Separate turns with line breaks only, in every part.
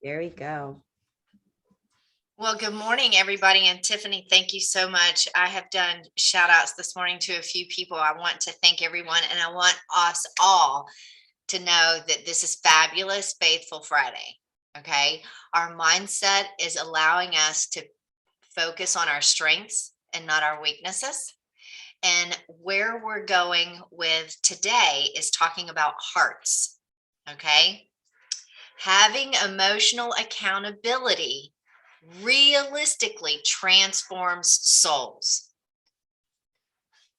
There we go.
Well, good morning, everybody. And Tiffany, thank you so much. I have done shout outs this morning to a few people. I want to thank everyone, and I want us all to know that this is Fabulous Faithful Friday. Okay. Our mindset is allowing us to focus on our strengths and not our weaknesses. And where we're going with today is talking about hearts. Okay. Having emotional accountability realistically transforms souls.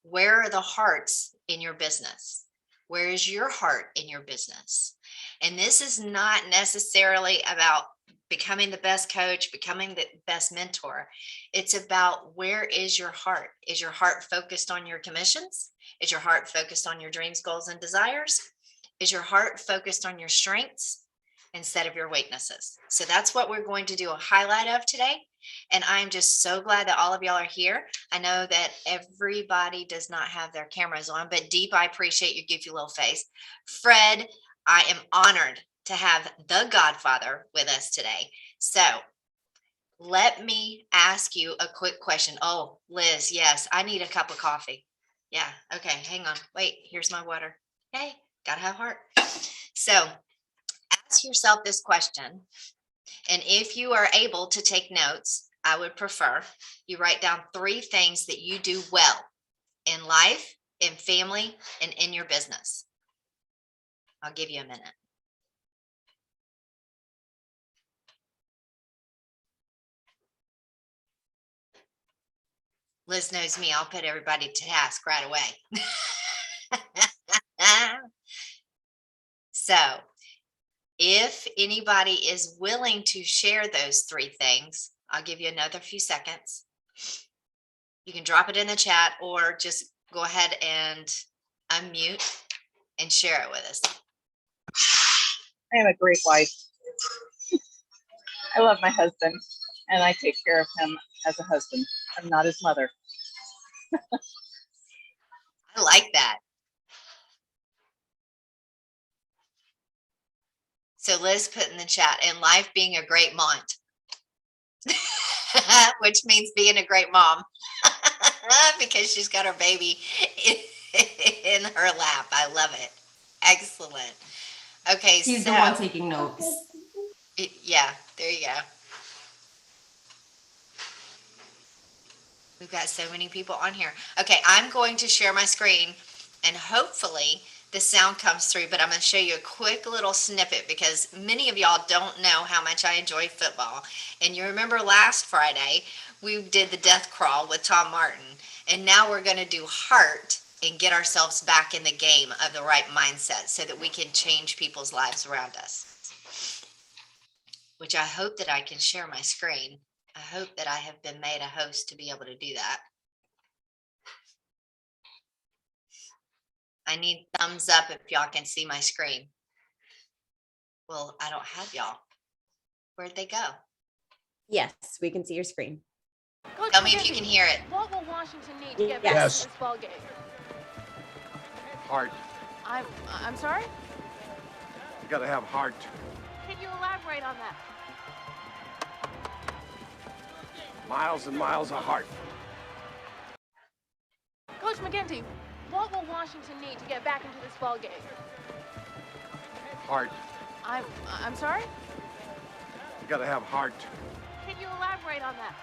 Where are the hearts in your business? Where is your heart in your business? And this is not necessarily about becoming the best coach, becoming the best mentor. It's about, where is your heart? Is your heart focused on your commissions? Is your heart focused on your dreams, goals, and desires? Is your heart focused on your strengths instead of your weaknesses? So that's what we're going to do a highlight of today. And I'm just so glad that all of y'all are here. I know that everybody does not have their cameras on, but Deep, I appreciate your goofy little face. Fred, I am honored to have the Godfather with us today. So let me ask you a quick question. Oh, Liz, yes, I need a cup of coffee. Yeah, okay, hang on. Wait, here's my water. Hey, gotta have heart. So ask yourself this question. And if you are able to take notes, I would prefer you write down 3 things that you do well in life, in family, and in your business. I'll give you a minute. Liz knows me. I'll put everybody to task right away. So if anybody is willing to share those 3 things, I'll give you another few seconds. You can drop it in the chat or just go ahead and unmute and share it with us.
I am a great wife. I love my husband, and I take care of him as a husband. I'm not his mother.
I like that. So Liz put in the chat, and life being a great mont, which means being a great mom because she's got her baby in her lap. I love it. Excellent. Okay,
She's
so
the one taking notes.
Yeah, there you go. We've got so many people on here. Okay, I'm going to share my screen, and hopefully the sound comes through, but I'm going to show you a quick little snippet because many of y'all don't know how much I enjoy football. And you remember last Friday, we did the death crawl with Tom Martin, and now we're going to do heart and get ourselves back in the game of the right mindset so that we can change people's lives around us, which I hope that I can share my screen. I hope that I have been made a host to be able to do that. I need thumbs up if y'all can see my screen. Well, I don't have y'all. Where'd they go?
Yes, we can see your screen.
Tell me if you can hear it.
What will Washington need to get
Yes.
back to this ball game?
Heart.
I'm sorry?
You gotta have heart.
Can you elaborate on that?
Miles and miles of heart.
Coach McGinty, what will Washington need to get back into this ball game?
Heart.
I'm sorry?
You gotta have heart.
Can you elaborate on that?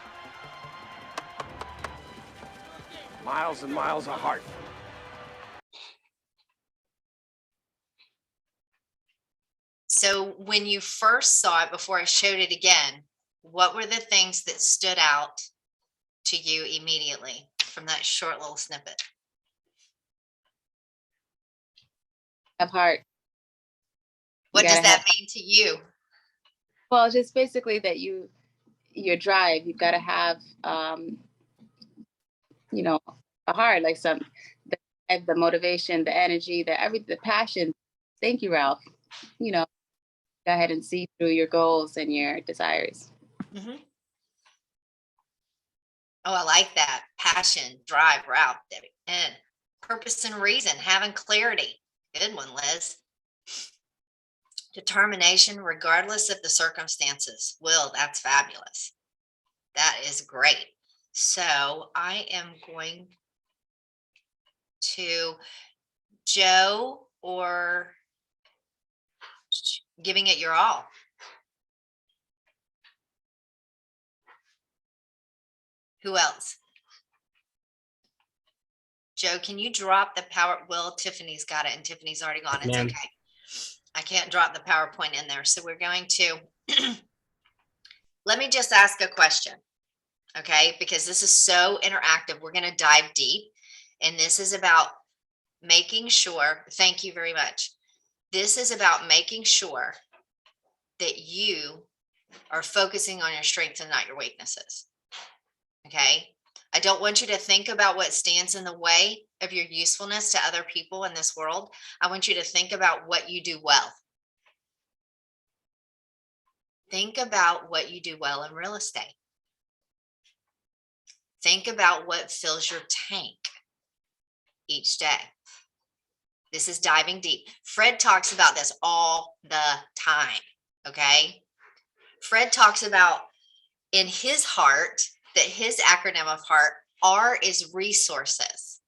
Miles and miles of heart.
So when you first saw it, before I showed it again, what were the things that stood out to you immediately from that short little snippet?
Have heart.
What does
gotta
that mean to you?
Well, just basically that your drive, you've got to have, a heart, like the motivation, the energy, the passion. Thank you, Ralph. Go ahead and see through your goals and your desires.
Mm-hmm. Oh, I like that. Passion, drive, Ralph, and purpose and reason, having clarity. Good one, Liz. Determination regardless of the circumstances. Will, that's fabulous. That is great. So I am going to Joe or giving it your all. Who else? Joe, can you drop the power? Well, Tiffany's got it and Tiffany's already gone. It's
Ma'am.
okay. I can't drop the PowerPoint in there. So we're going to, let me just ask a question. Okay, because this is so interactive. We're going to dive deep. And this is about making sure, thank you very much. This is about making sure that you are focusing on your strengths and not your weaknesses. Okay, I don't want you to think about what stands in the way of your usefulness to other people in this world. I want you to think about what you do well. Think about what you do well in real estate. Think about what fills your tank each day. This is diving deep. Fred talks about this all the time, okay? Fred talks about in his heart, that his acronym of heart, R is resources.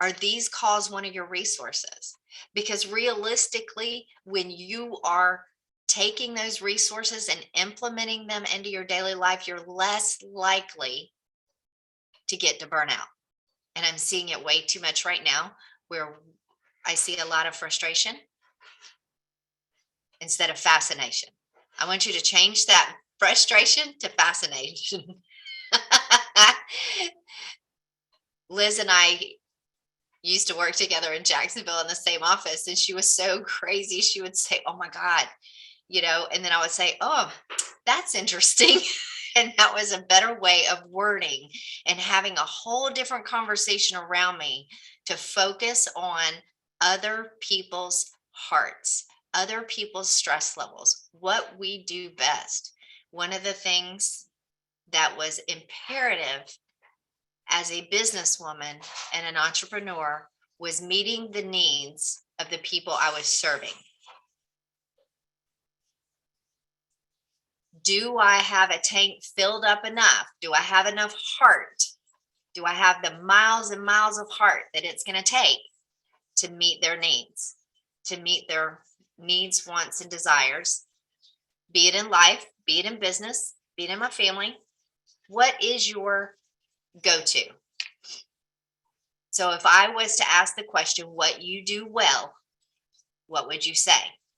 Are these calls one of your resources? Because realistically, when you are taking those resources and implementing them into your daily life, you're less likely to get to burnout. And I'm seeing it way too much right now, where I see a lot of frustration instead of fascination. I want you to change that frustration to fascination. Liz and I used to work together in Jacksonville in the same office, and she was so crazy. She would say, "Oh my God," you know, and then I would say, "Oh, that's interesting." And that was a better way of wording and having a whole different conversation around me to focus on other people's hearts, other people's stress levels, what we do best. One of the things that was imperative as a businesswoman and an entrepreneur was meeting the needs of the people I was serving. Do I have a tank filled up enough? Do I have enough heart? Do I have the miles and miles of heart that it's going to take to meet their needs, wants, and desires, be it in life, be it in business, be it in my family? What is your go-to? So if I was to ask the question, what you do well, what would you say?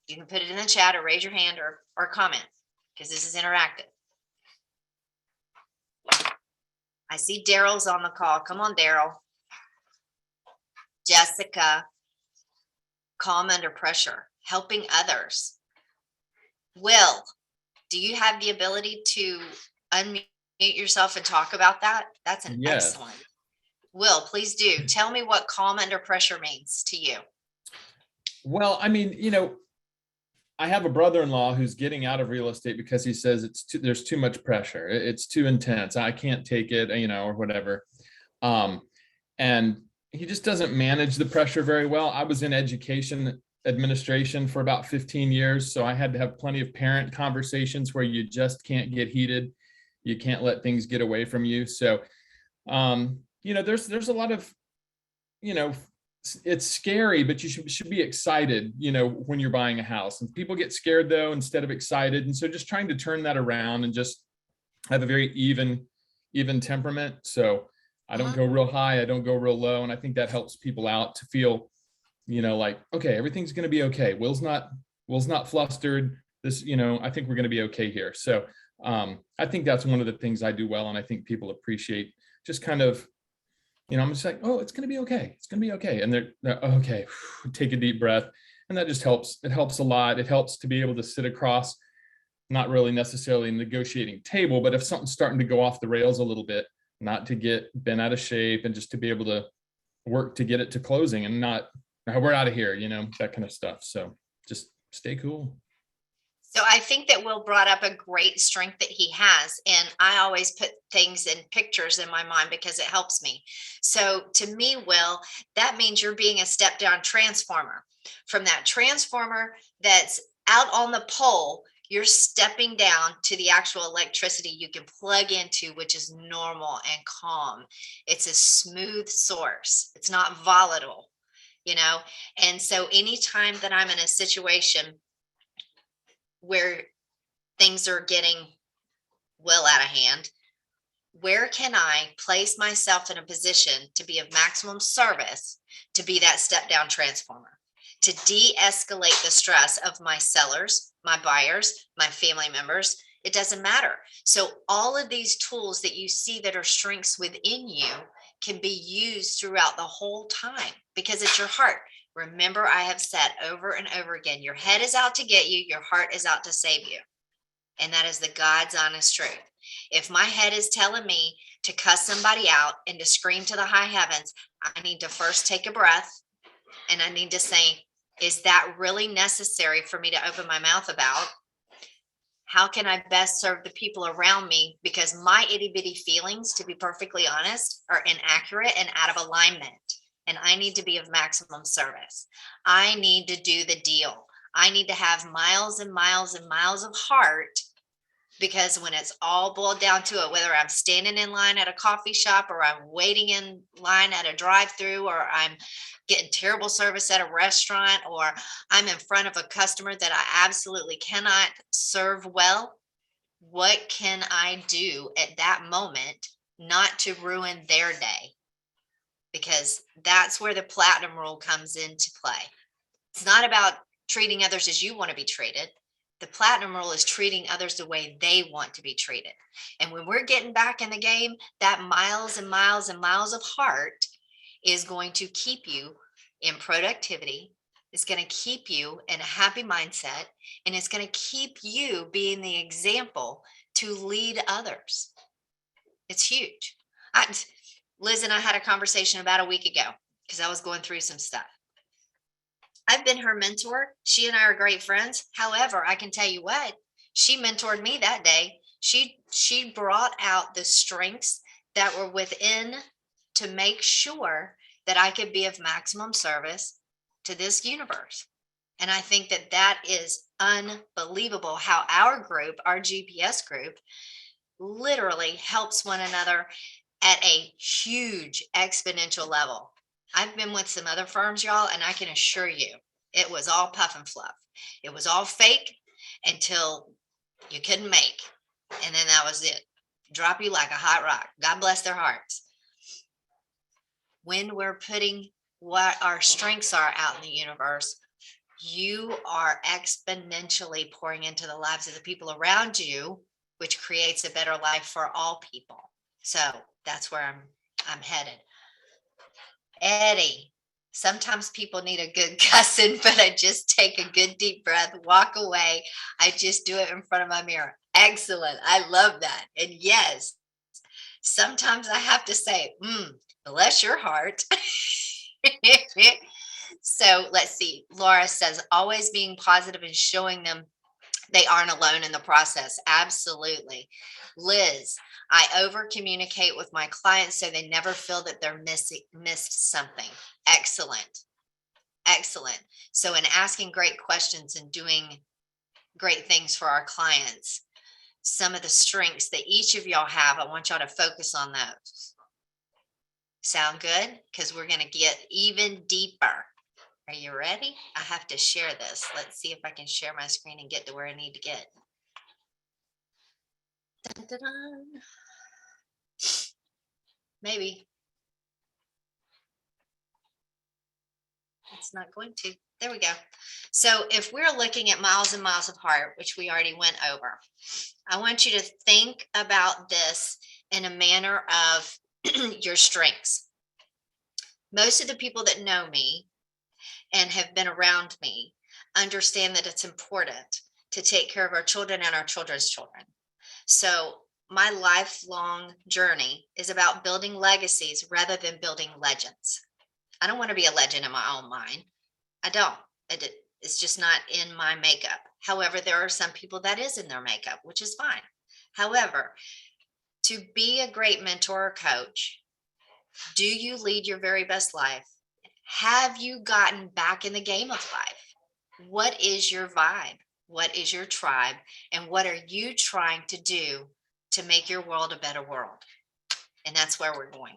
You can put it in the chat or raise your hand or comment, because this is interactive. I see Daryl's on the call. Come on, Daryl. Jessica, calm under pressure, helping others. Will, do you have the ability to unmute yourself and talk about that? That's an excellent. Will, please do. Tell me what calm under pressure means to you.
Well, I mean, you know, I have a brother-in-law who's getting out of real estate because he says there's too much pressure. It's too intense. I can't take it, you know, or whatever. And he just doesn't manage the pressure very well. I was in education administration for about 15 years. So I had to have plenty of parent conversations where you just can't get heated. You can't let things get away from you. So, you know, there's a lot of, you know, it's scary, but you should be excited, you know, when you're buying a house. And people get scared though, instead of excited. And so just trying to turn that around and just have a very even temperament. So I don't go real high, I don't go real low. And I think that helps people out to feel, you know, like, okay, everything's going to be okay. Will's not flustered. This, you know, I think we're going to be okay here. So I think that's one of the things I do well. And I think people appreciate just kind of, you know, I'm just like, oh, it's going to be okay. It's going to be okay. And they're okay, take a deep breath. And that just helps. It helps a lot. It helps to be able to sit across, not really necessarily a negotiating table, but if something's starting to go off the rails a little bit, not to get bent out of shape and just to be able to work to get it to closing and not, we're out of here, you know, that kind of stuff. So just stay cool.
So I think that Will brought up a great strength that he has. And I always put things in pictures in my mind because it helps me. So to me, Will, that means you're being a step down transformer. From that transformer that's out on the pole, you're stepping down to the actual electricity you can plug into, which is normal and calm. It's a smooth source. It's not volatile, you know? And so anytime that I'm in a situation where things are getting well out of hand, where can I place myself in a position to be of maximum service, to be that step down transformer, to de-escalate the stress of my sellers, my buyers, my family members? It doesn't matter. So all of these tools that you see that are strengths within you can be used throughout the whole time because it's your heart. Remember, I have said over and over again, your head is out to get you, your heart is out to save you. And that is the God's honest truth. If my head is telling me to cuss somebody out and to scream to the high heavens, I need to first take a breath and I need to say, is that really necessary for me to open my mouth about? How can I best serve the people around me? Because my itty bitty feelings, to be perfectly honest, are inaccurate and out of alignment. And I need to be of maximum service. I need to do the deal. I need to have miles and miles and miles of heart, because when it's all boiled down to it, whether I'm standing in line at a coffee shop or I'm waiting in line at a drive-through or I'm getting terrible service at a restaurant or I'm in front of a customer that I absolutely cannot serve well, what can I do at that moment not to ruin their day? Because that's where the platinum rule comes into play. It's not about treating others as you want to be treated. The platinum rule is treating others the way they want to be treated. And when we're getting back in the game, that miles and miles and miles of heart is going to keep you in productivity. It's going to keep you in a happy mindset, and it's going to keep you being the example to lead others. It's huge. Liz and I had a conversation about a week ago because I was going through some stuff. I've been her mentor. She and I are great friends. However, I can tell you what, she mentored me that day. She brought out the strengths that were within to make sure that I could be of maximum service to this universe. And I think that that is unbelievable how our group, our GPS group, literally helps one another at a huge exponential level. I've been with some other firms, y'all, and I can assure you, it was all puff and fluff. It was all fake until you couldn't make. And then that was it. Drop you like a hot rock. God bless their hearts. When we're putting what our strengths are out in the universe, you are exponentially pouring into the lives of the people around you, which creates a better life for all people. So that's where I'm headed. Eddie, sometimes people need a good cussing, but I just take a good deep breath, walk away. I just do it in front of my mirror. Excellent. I love that. And yes, sometimes I have to say, bless your heart. So let's see. Laura says, always being positive and showing them they aren't alone in the process. Absolutely. Liz, I over communicate with my clients so they never feel that they're missed something. Excellent. Excellent. So in asking great questions and doing great things for our clients, some of the strengths that each of y'all have, I want y'all to focus on those. Sound good? Because we're going to get even deeper. Are you ready? I have to share this. Let's see if I can share my screen and get to where I need to get. Dun, dun, dun. Maybe. It's not going to. There we go. So if we're looking at miles and miles of heart, which we already went over, I want you to think about this in a manner of your strengths. Most of the people that know me and have been around me understand that it's important to take care of our children and our children's children. So my lifelong journey is about building legacies rather than building legends. I don't want to be a legend in my own mind. I don't. It's just not in my makeup. However, there are some people that is in their makeup, which is fine. However, to be a great mentor or coach, do you lead your very best life? Have you gotten back in the game of life? What is your vibe? What is your tribe? And what are you trying to do to make your world a better world? And that's where we're going.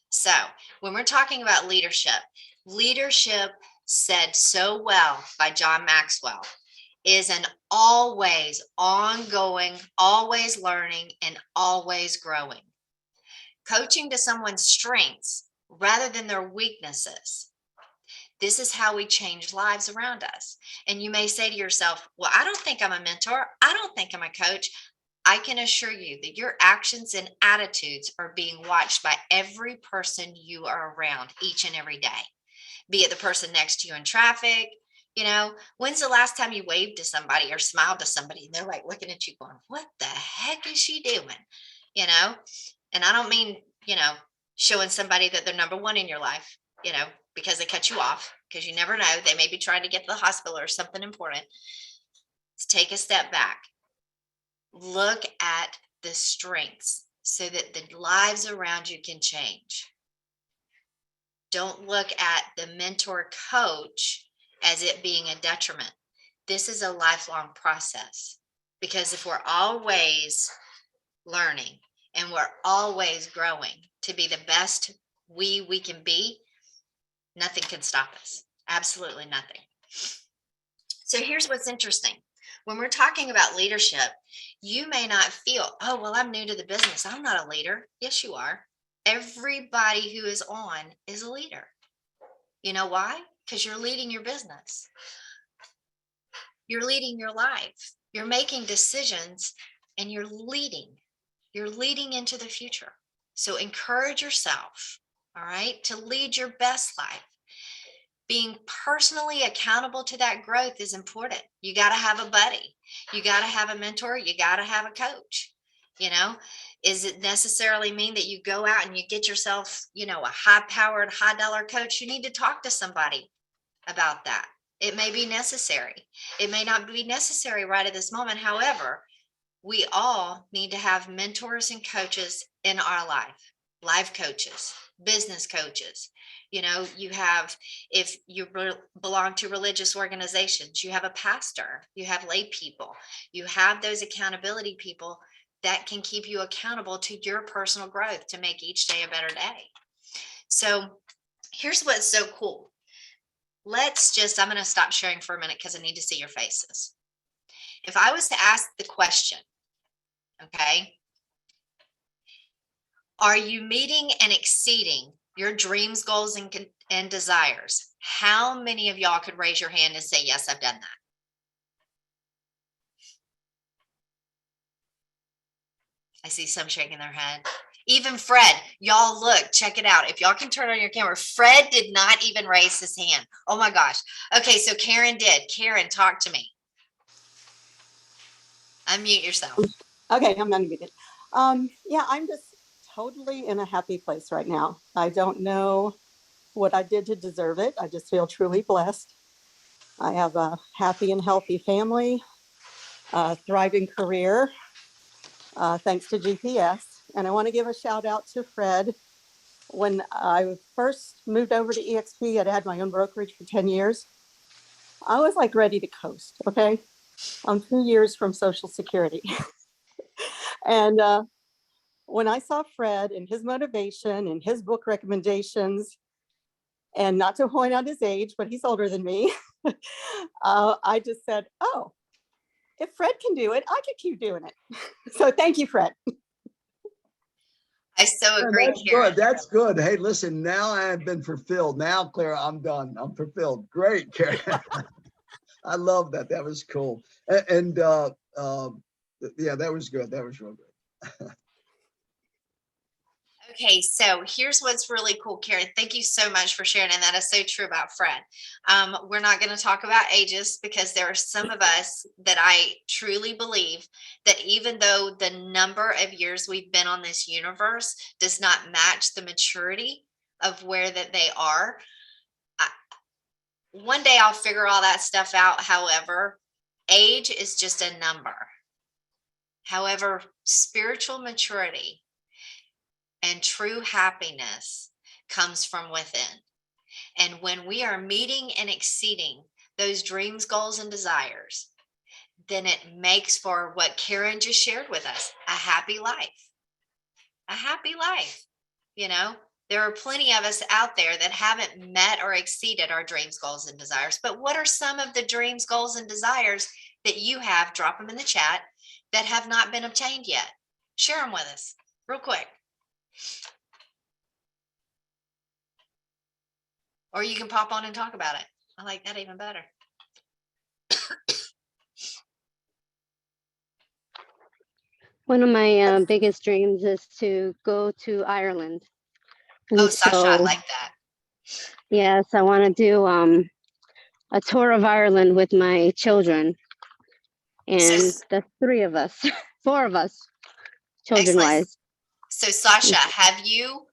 So when we're talking about leadership, leadership said so well by John Maxwell is an always ongoing, always learning, and always growing. Coaching to someone's strengths rather than their weaknesses. This is how we change lives around us. And you may say to yourself, well, I don't think I'm a mentor. I don't think I'm a coach. I can assure you that your actions and attitudes are being watched by every person you are around each and every day, be it the person next to you in traffic. You know, when's the last time you waved to somebody or smiled to somebody and they're like looking at you going, what the heck is she doing? You know, and I don't mean, you know, showing somebody that they're number one in your life, you know, because they cut you off, because you never know, they may be trying to get to the hospital or something important. Let's take a step back. Look at the strengths so that the lives around you can change. Don't look at the mentor coach as it being a detriment. This is a lifelong process, because if we're always learning and we're always growing to be the best we can be, nothing can stop us. Absolutely nothing. So here's what's interesting. When we're talking about leadership, you may not feel, oh, well, I'm new to the business. I'm not a leader. Yes, you are. Everybody who is on is a leader. You know why? Because you're leading your business. You're leading your life. You're making decisions and you're leading. You're leading into the future. So encourage yourself, all right, to lead your best life. Being personally accountable to that growth is important. You got to have a buddy. You got to have a mentor. You got to have a coach. You know, is it necessarily mean that you go out and you get yourself, you know, a high-powered, high-dollar coach? You need to talk to somebody about that. It may be necessary. It may not be necessary right at this moment. However, we all need to have mentors and coaches in our life coaches, business coaches. You know, you have, if you belong to religious organizations, you have a pastor, you have lay people, you have those accountability people that can keep you accountable to your personal growth to make each day a better day. So here's what's so cool. I'm going to stop sharing for a minute because I need to see your faces. If I was to ask the question, okay, are you meeting and exceeding your dreams, goals, and desires? How many of y'all could raise your hand and say, yes, I've done that? I see some shaking their head. Even Fred, y'all look, check it out. If y'all can turn on your camera, Fred did not even raise his hand. Oh my gosh. Okay, so Karen did. Karen, talk to me. Unmute yourself.
Okay, I'm unmuted. Yeah, I'm just totally in a happy place right now. I don't know what I did to deserve it. I just feel truly blessed. I have a happy and healthy family, a thriving career, thanks to GPS. And I want to give a shout out to Fred. When I first moved over to EXP, I'd had my own brokerage for 10 years. I was like ready to coast, okay? I'm 2 years from Social Security. And when I saw Fred and his motivation and his book recommendations, and not to point out his age, but he's older than me, I just said, oh, if Fred can do it, I could keep doing it. So thank you, Fred.
I so
Yeah,
agree,
that's
Karen.
good. That's good. Hey, listen, now I have been fulfilled. Now, Claire, I'm done. I'm fulfilled. Great, Karen. I love that. That was cool. And yeah, that was good. That was real good.
Okay, so here's what's really cool, Karen. Thank you so much for sharing, and that is so true about Fred. We're not going to talk about ages because there are some of us that I truly believe that even though the number of years we've been on this universe does not match the maturity of where that they are, one day I'll figure all that stuff out. However, age is just a number. However, spiritual maturity and true happiness comes from within. And when we are meeting and exceeding those dreams, goals, and desires, then it makes for what Karen just shared with us, a happy life. A happy life. You know, there are plenty of us out there that haven't met or exceeded our dreams, goals, and desires. But what are some of the dreams, goals, and desires that you have? Drop them in the chat that have not been obtained yet. Share them with us real quick. Or you can pop on and talk about it. I like that even better.
One of my biggest dreams is to go to Ireland.
Oh,
And
Sasha, I
so,
like that.
yes, I want to do a tour of Ireland with my children. And the three of us, four of us, children-wise.
So Sasha, have you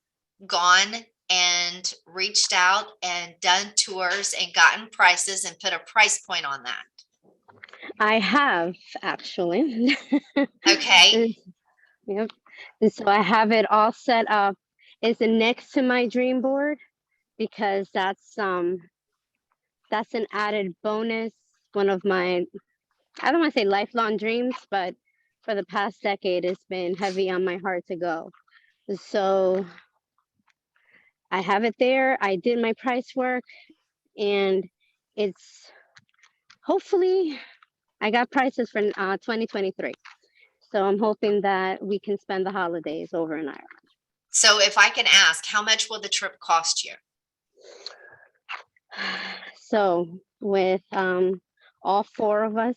gone and reached out and done tours and gotten prices and put a price point on that?
I have, actually.
Okay.
Yep. And so I have it all set up. It's next to my dream board because that's an added bonus. One of my, I don't want to say lifelong dreams, but for the past decade, it's been heavy on my heart to go. So I have it there. I did my price work, and it's hopefully I got prices for 2023. So I'm hoping that we can spend the holidays over in Ireland.
So if I can ask, how much will the trip cost you?
So with all four of us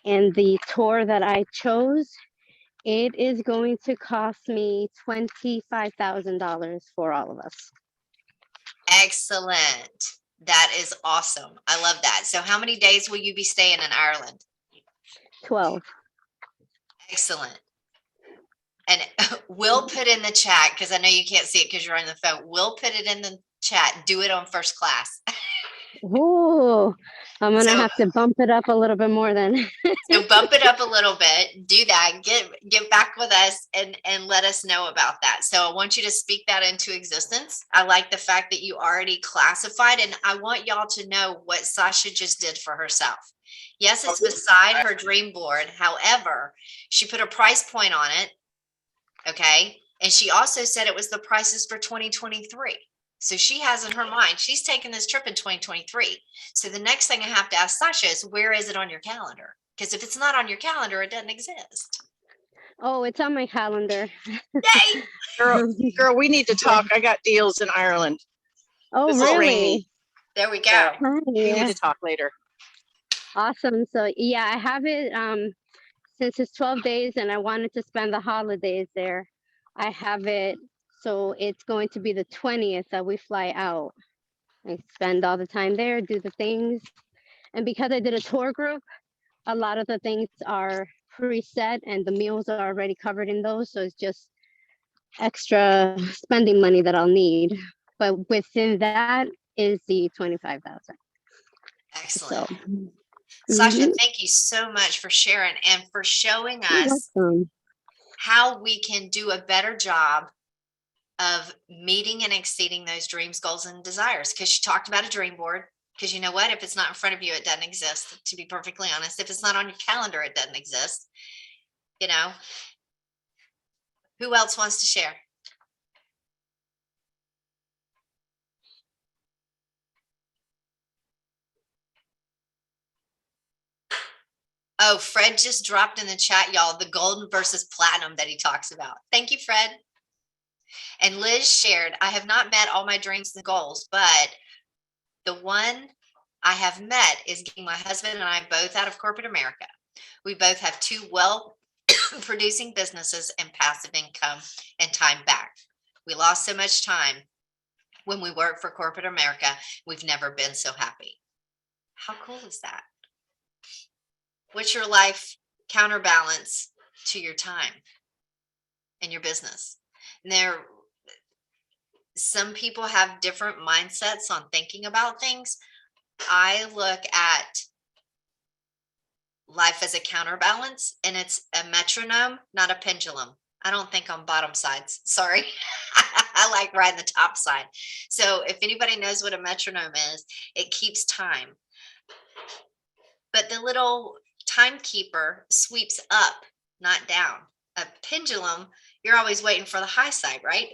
and the tour that I chose, it is going to cost me $25,000 for all of us.
Excellent. That is awesome. I love that. So how many days will you be staying in Ireland?
12.
Excellent. And we'll put in the chat, because I know you can't see it because you're on the phone. We'll put it in the chat. Do it on first class.
Ooh, I'm gonna
So-
have to bump it up a little bit more then.
So bump it up a little bit, do that, get back with us and let us know about that. So I want you to speak that into existence. I like the fact that you already classified, and I want y'all to know what Sasha just did for herself. Yes, it's beside her dream board. However, she put a price point on it. Okay. And she also said it was the prices for 2023. So she has in her mind, she's taking this trip in 2023. So the next thing I have to ask Sasha is, where is it on your calendar? Because if it's not on your calendar, it doesn't exist.
Oh, it's on my calendar.
Yay!
Girl, we need to talk. I got deals in Ireland.
Oh,
This is
really?
rainy.
There we go.
Hi.
We need to talk later.
Awesome. So yeah, I have it since it's 12 days and I wanted to spend the holidays there. I have it, so it's going to be the 20th that we fly out. I spend all the time there, do the things. And because I did a tour group, a lot of the things are preset and the meals are already covered in those. So it's just extra spending money that I'll need. But within that is the 25,000.
Excellent.
So,
Sasha, thank you so much for sharing and for showing us how we can do a better job of meeting and exceeding those dreams, goals, and desires. Because she talked about a dream board. Because you know what? If it's not in front of you, it doesn't exist. To be perfectly honest, if it's not on your calendar, it doesn't exist. You know, who else wants to share? Oh, Fred just dropped in the chat, y'all, the golden versus platinum that he talks about. Thank you, Fred. And Liz shared, I have not met all my dreams and goals, but the one I have met is getting my husband and I both out of corporate America. We both have two well-producing businesses and passive income and time back. We lost so much time when we worked for corporate America. We've never been so happy. How cool is that? What's your life counterbalance to your time and your business? And some people have different mindsets on thinking about things. I look at life as a counterbalance, and it's a metronome, not a pendulum. I don't think on bottom sides. Sorry. I like riding the top side. So if anybody knows what a metronome is, it keeps time. But the little timekeeper sweeps up, not down. A pendulum, you're always waiting for the high side, right?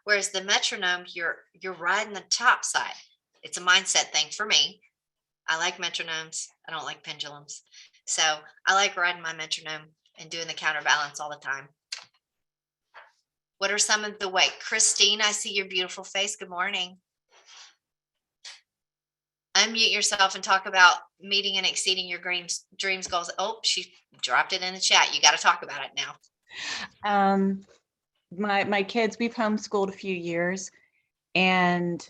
Whereas the metronome, you're riding the top side. It's a mindset thing for me. I like metronomes. I don't like pendulums. So I like riding my metronome and doing the counterbalance all the time. What are some of the way? Christine, I see your beautiful face. Good morning. Unmute yourself and talk about meeting and exceeding your dreams, goals. Oh, she dropped it in the chat. You got to talk about it now.
My kids, we've homeschooled a few years, and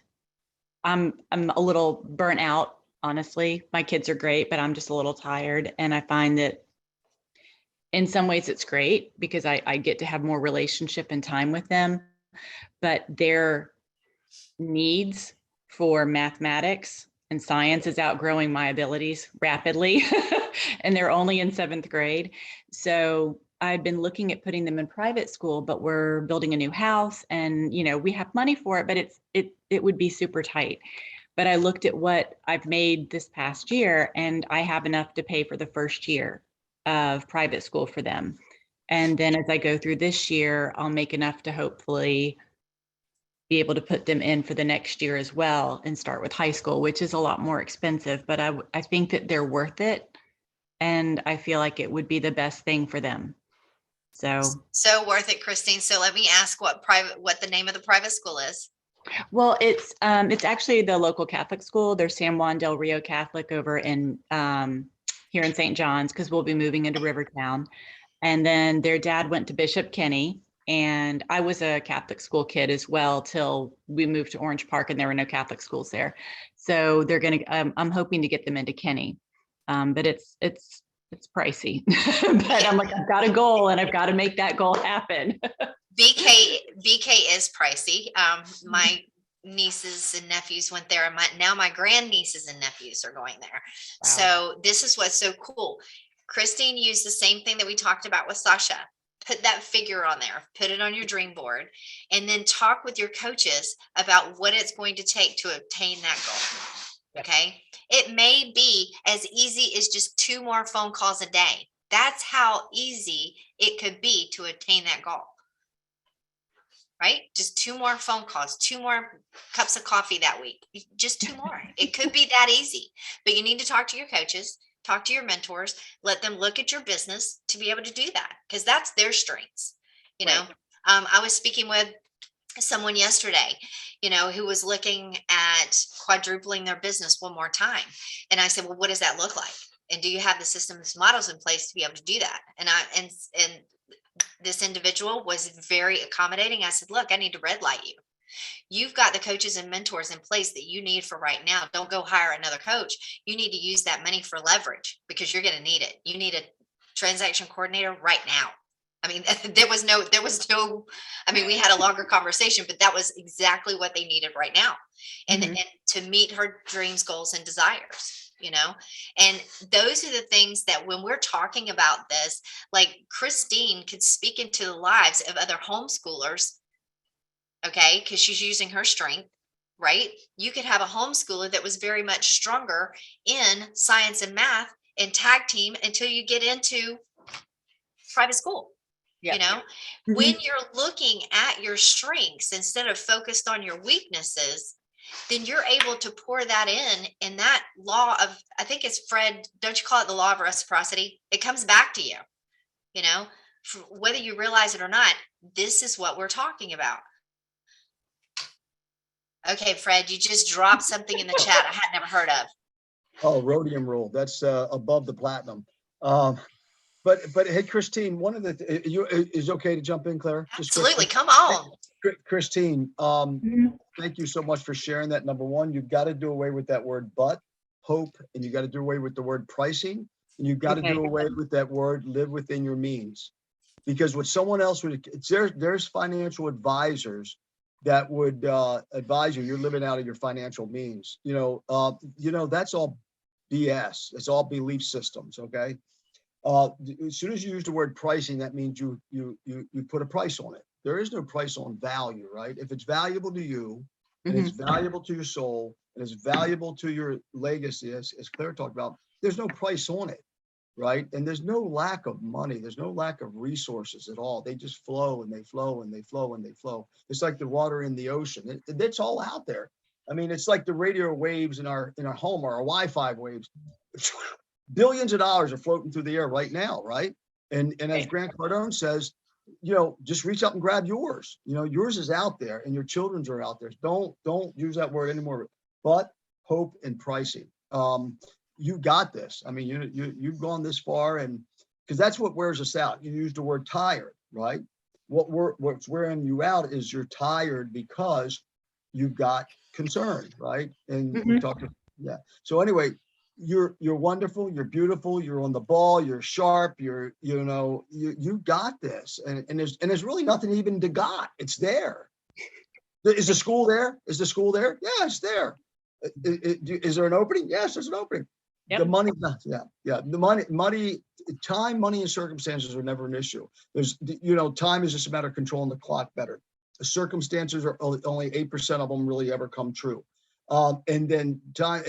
I'm a little burnt out, honestly. My kids are great, but I'm just a little tired. And I find that in some ways it's great because I get to have more relationship and time with them, but their needs for mathematics and science is outgrowing my abilities rapidly. And they're only in 7th grade. So I've been looking at putting them in private school, but we're building a new house and, we have money for it, but it would be super tight. But I looked at what I've made this past year, and I have enough to pay for the first year of private school for them. And then as I go through this year, I'll make enough to hopefully be able to put them in for the next year as well and start with high school, which is a lot more expensive, but I think that they're worth it. And I feel like it would be the best thing for them.
So worth it, Christine. So let me ask what the name of the private school is.
Well, it's actually the local Catholic school. There's San Juan del Rio Catholic over in here in St. John's, because we'll be moving into Rivertown. And then their dad went to Bishop Kenny, and I was a Catholic school kid as well till we moved to Orange Park, and there were no Catholic schools there. So they're gonna. I'm hoping to get them into Kenny, but it's pricey. But I'm like, I've got a goal, and I've got to make that goal happen.
BK is pricey. My nieces and nephews went there, and my grandnieces and nephews are going there. Wow. So this is what's so cool. Christine used the same thing that we talked about with Sasha. Put that figure on there, put it on your dream board, and then talk with your coaches about what it's going to take to obtain that goal. Okay. It may be as easy as just 2 more phone calls a day. That's how easy it could be to attain that goal. Right? Just 2 more phone calls, 2 more cups of coffee that week. Just 2 more. It could be that easy, but you need to talk to your coaches, talk to your mentors, let them look at your business to be able to do that, because that's their strengths. I was speaking with someone yesterday, who was looking at quadrupling their business one more time. And I said, well, what does that look like? And do you have the systems models in place to be able to do that? And this individual was very accommodating. I said, look, I need to red light you. You've got the coaches and mentors in place that you need for right now. Don't go hire another coach. You need to use that money for leverage, because you're going to need it. You need a transaction coordinator right now. I mean, we had a longer conversation, but that was exactly what they needed right now. And to meet her dreams, goals, and desires, and those are the things that when we're talking about this, like Christine could speak into the lives of other homeschoolers. Okay. Because she's using her strength, right? You could have a homeschooler that was very much stronger in science and math and tag team until you get into private school. When you're looking at your strengths instead of focused on your weaknesses, then you're able to pour that in that law of, I think it's Fred, don't you call it the law of reciprocity? It comes back to you, whether you realize it or not. This is what we're talking about. Okay, Fred, you just dropped something in the chat I had never heard of.
Oh, rhodium rule. That's above the platinum. But hey, Christine, one of the is okay to jump in, Claire?
Absolutely, come on.
Christine, thank you so much for sharing that. Number one, you've got to do away with that word but, hope, and you got to do away with the word pricing, and you've got to do away with that word live within your means. Because what someone else would, there's financial advisors that would advise you're living out of your financial means. That's all BS. It's all belief systems. Okay. As soon as you use the word pricing, that means you put a price on it. There is no price on value, right? If it's valuable to you, and it's valuable to your soul, and it's valuable to your legacy, as Claire talked about, there's no price on it, right? And there's no lack of money. There's no lack of resources at all. They just flow and they flow and they flow and they flow. It's like the water in the ocean. It's all out there. I mean, it's like the radio waves in our home, or our Wi-Fi waves. Billions of dollars are floating through the air right now, right? And as Grant Cardone says, just reach up and grab yours. Yours is out there, and your children's are out there. Don't use that word anymore. But hope and pricing. You got this. I mean, you've gone this far, and because that's what wears us out. You used the word tired, right? What's wearing you out is you're tired because you've got concern, right? And we talked. Yeah. So anyway, you're wonderful, you're beautiful, you're on the ball, you're sharp, you got this, and there's really nothing even to got. It's there. Is the school there? Is the school there? Yeah, it's there. Is there an opening? Yes, there's an opening. Yep. The money, yeah. The money, time, money, and circumstances are never an issue. There's, time is just a matter of controlling the clock better. The circumstances are only 8% of them really ever come true. And then time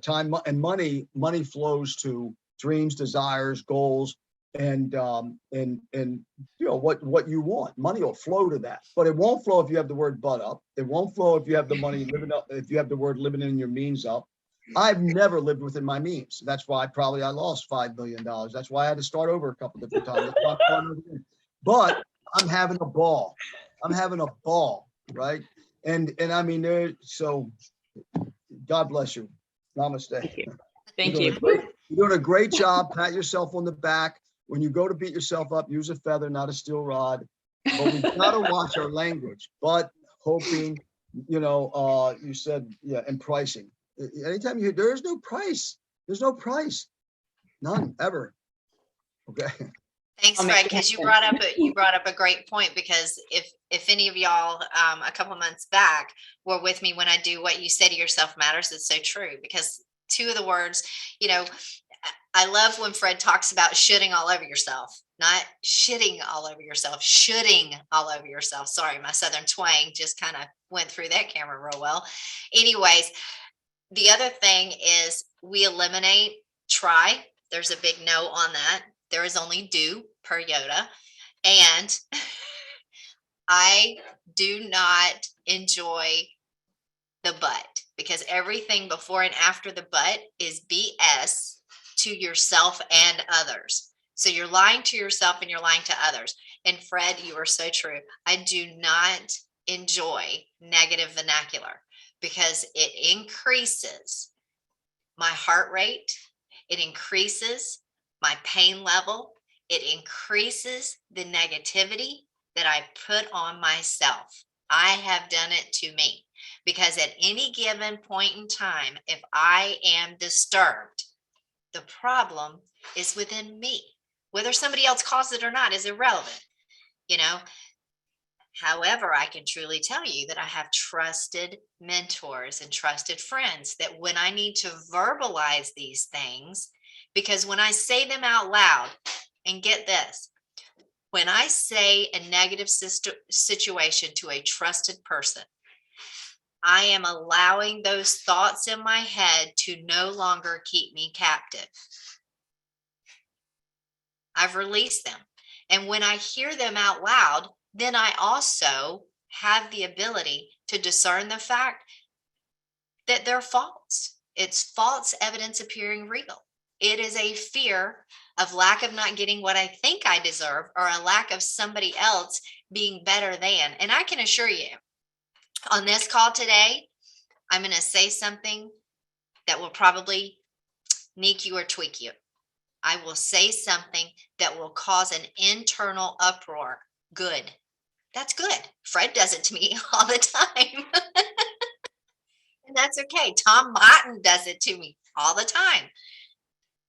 time and money flows to dreams, desires, goals, and what you want. Money will flow to that, but it won't flow if you have the word "but" up. It won't flow if you have the money living up. If you have the word "living in your means" up. I've never lived within my means. That's why I lost $5 million. That's why I had to start over a couple different times. But I'm having a ball. Right? And I mean, so God bless you. Namaste.
Thank you.
You're doing a great job. Pat yourself on the back. When you go to beat yourself up, use a feather, not a steel rod. But we've got to watch our language. But hoping, you said, and pricing. Anytime you hear, there's no price. There's no price. None, ever. Okay.
Thanks, Fred, because you brought up a great point, because if any of y'all a couple of months back were with me when I do What You Say to Yourself Matters, it's so true, because two of the words, I love when Fred talks about shooting all over yourself, not shitting all over yourself, shooting all over yourself. Sorry, my Southern twang just kind of went through that camera real well. Anyways, the other thing is we eliminate try. There's a big no on that. There is only do per Yoda. And I do not enjoy the but, because everything before and after the but is BS to yourself and others. So you're lying to yourself and you're lying to others. And Fred, you are so true. I do not enjoy negative vernacular, because it increases my heart rate. It increases my pain level. It increases the negativity that I put on myself. I have done it to me, because at any given point in time, if I am disturbed, the problem is within me. Whether somebody else caused it or not is irrelevant. However, I can truly tell you that I have trusted mentors and trusted friends that when I need to verbalize these things, because when I say them out loud, and get this, when I say a negative situation to a trusted person, I am allowing those thoughts in my head to no longer keep me captive. I've released them. And when I hear them out loud, then I also have the ability to discern the fact that they're false. It's false evidence appearing real. It is a fear of lack of not getting what I think I deserve, or a lack of somebody else being better than. And I can assure you, on this call today, I'm going to say something that will probably sneak you or tweak you. I will say something that will cause an internal uproar. Good. That's good. Fred does it to me all the time. And that's okay. Tom Martin does it to me all the time.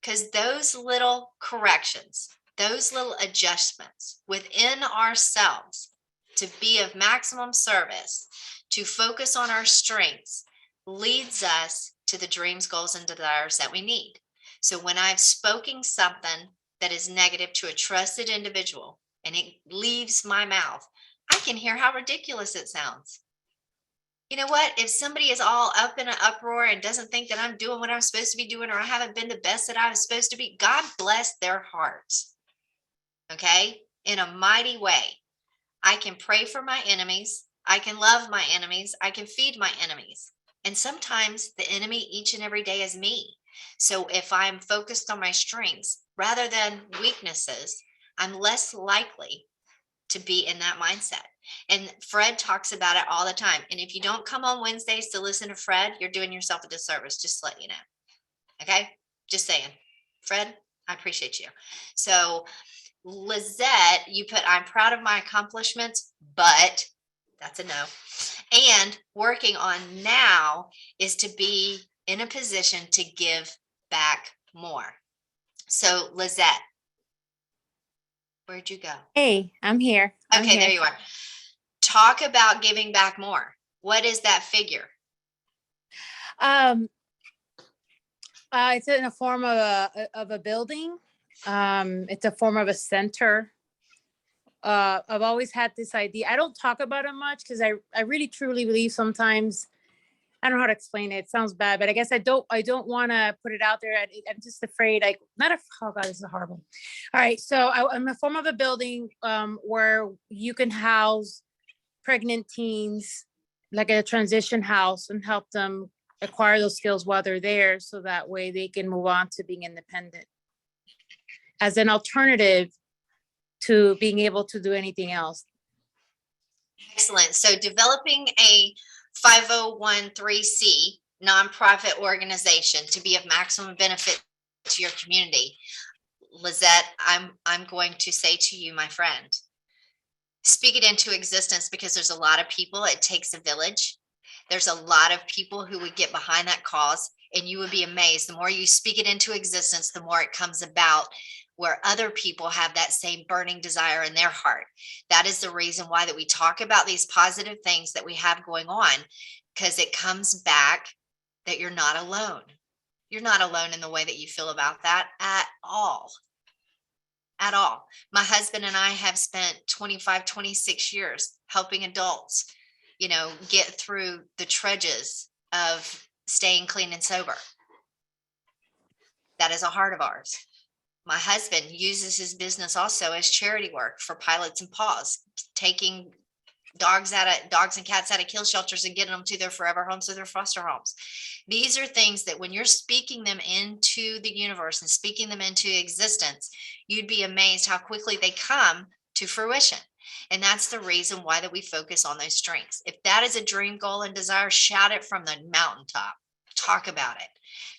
Because those little corrections, those little adjustments within ourselves to be of maximum service, to focus on our strengths, leads us to the dreams, goals, and desires that we need. So when I've spoken something that is negative to a trusted individual and it leaves my mouth, I can hear how ridiculous it sounds. You know what? If somebody is all up in an uproar and doesn't think that I'm doing what I'm supposed to be doing, or I haven't been the best that I was supposed to be, God bless their hearts. Okay? In a mighty way. I can pray for my enemies. I can love my enemies. I can feed my enemies. And sometimes the enemy each and every day is me. So if I'm focused on my strengths rather than weaknesses, I'm less likely to be in that mindset. And Fred talks about it all the time. And if you don't come on Wednesdays to listen to Fred, you're doing yourself a disservice, just to let you know. Okay? Just saying. Fred, I appreciate you. So Lizette, you put, I'm proud of my accomplishments, but that's a no. And working on now is to be in a position to give back more. So Lizette, where'd you go?
Hey, I'm here. I'm
Okay,
here.
there you are. Talk about giving back more. What is that figure?
It's in a form of a building. It's a form of a center. I've always had this idea. I don't talk about it much because I really truly believe sometimes, I don't know how to explain it. It sounds bad, but I guess I don't want to put it out there. I'm just afraid, like, oh God, this is horrible. All right. So I'm a form of a building where you can house pregnant teens, like a transition house, and help them acquire those skills while they're there. So that way they can move on to being independent as an alternative to being able to do anything else.
Excellent. So developing a 501(c) nonprofit organization to be of maximum benefit to your community. Lizette, I'm going to say to you, my friend, speak it into existence, because there's a lot of people, it takes a village. There's a lot of people who would get behind that cause, and you would be amazed. The more you speak it into existence, the more it comes about, where other people have that same burning desire in their heart. That is the reason why that we talk about these positive things that we have going on, because it comes back that you're not alone. You're not alone in the way that you feel about that at all. At all. My husband and I have spent 25, 26 years helping adults, get through the trudges of staying clean and sober. That is a heart of ours. My husband uses his business also as charity work for Pilots and Paws, taking dogs and cats out of kill shelters and getting them to their forever homes or their foster homes. These are things that when you're speaking them into the universe and speaking them into existence, you'd be amazed how quickly they come to fruition. And that's the reason why that we focus on those strengths. If that is a dream, goal, and desire, shout it from the mountaintop. Talk about it.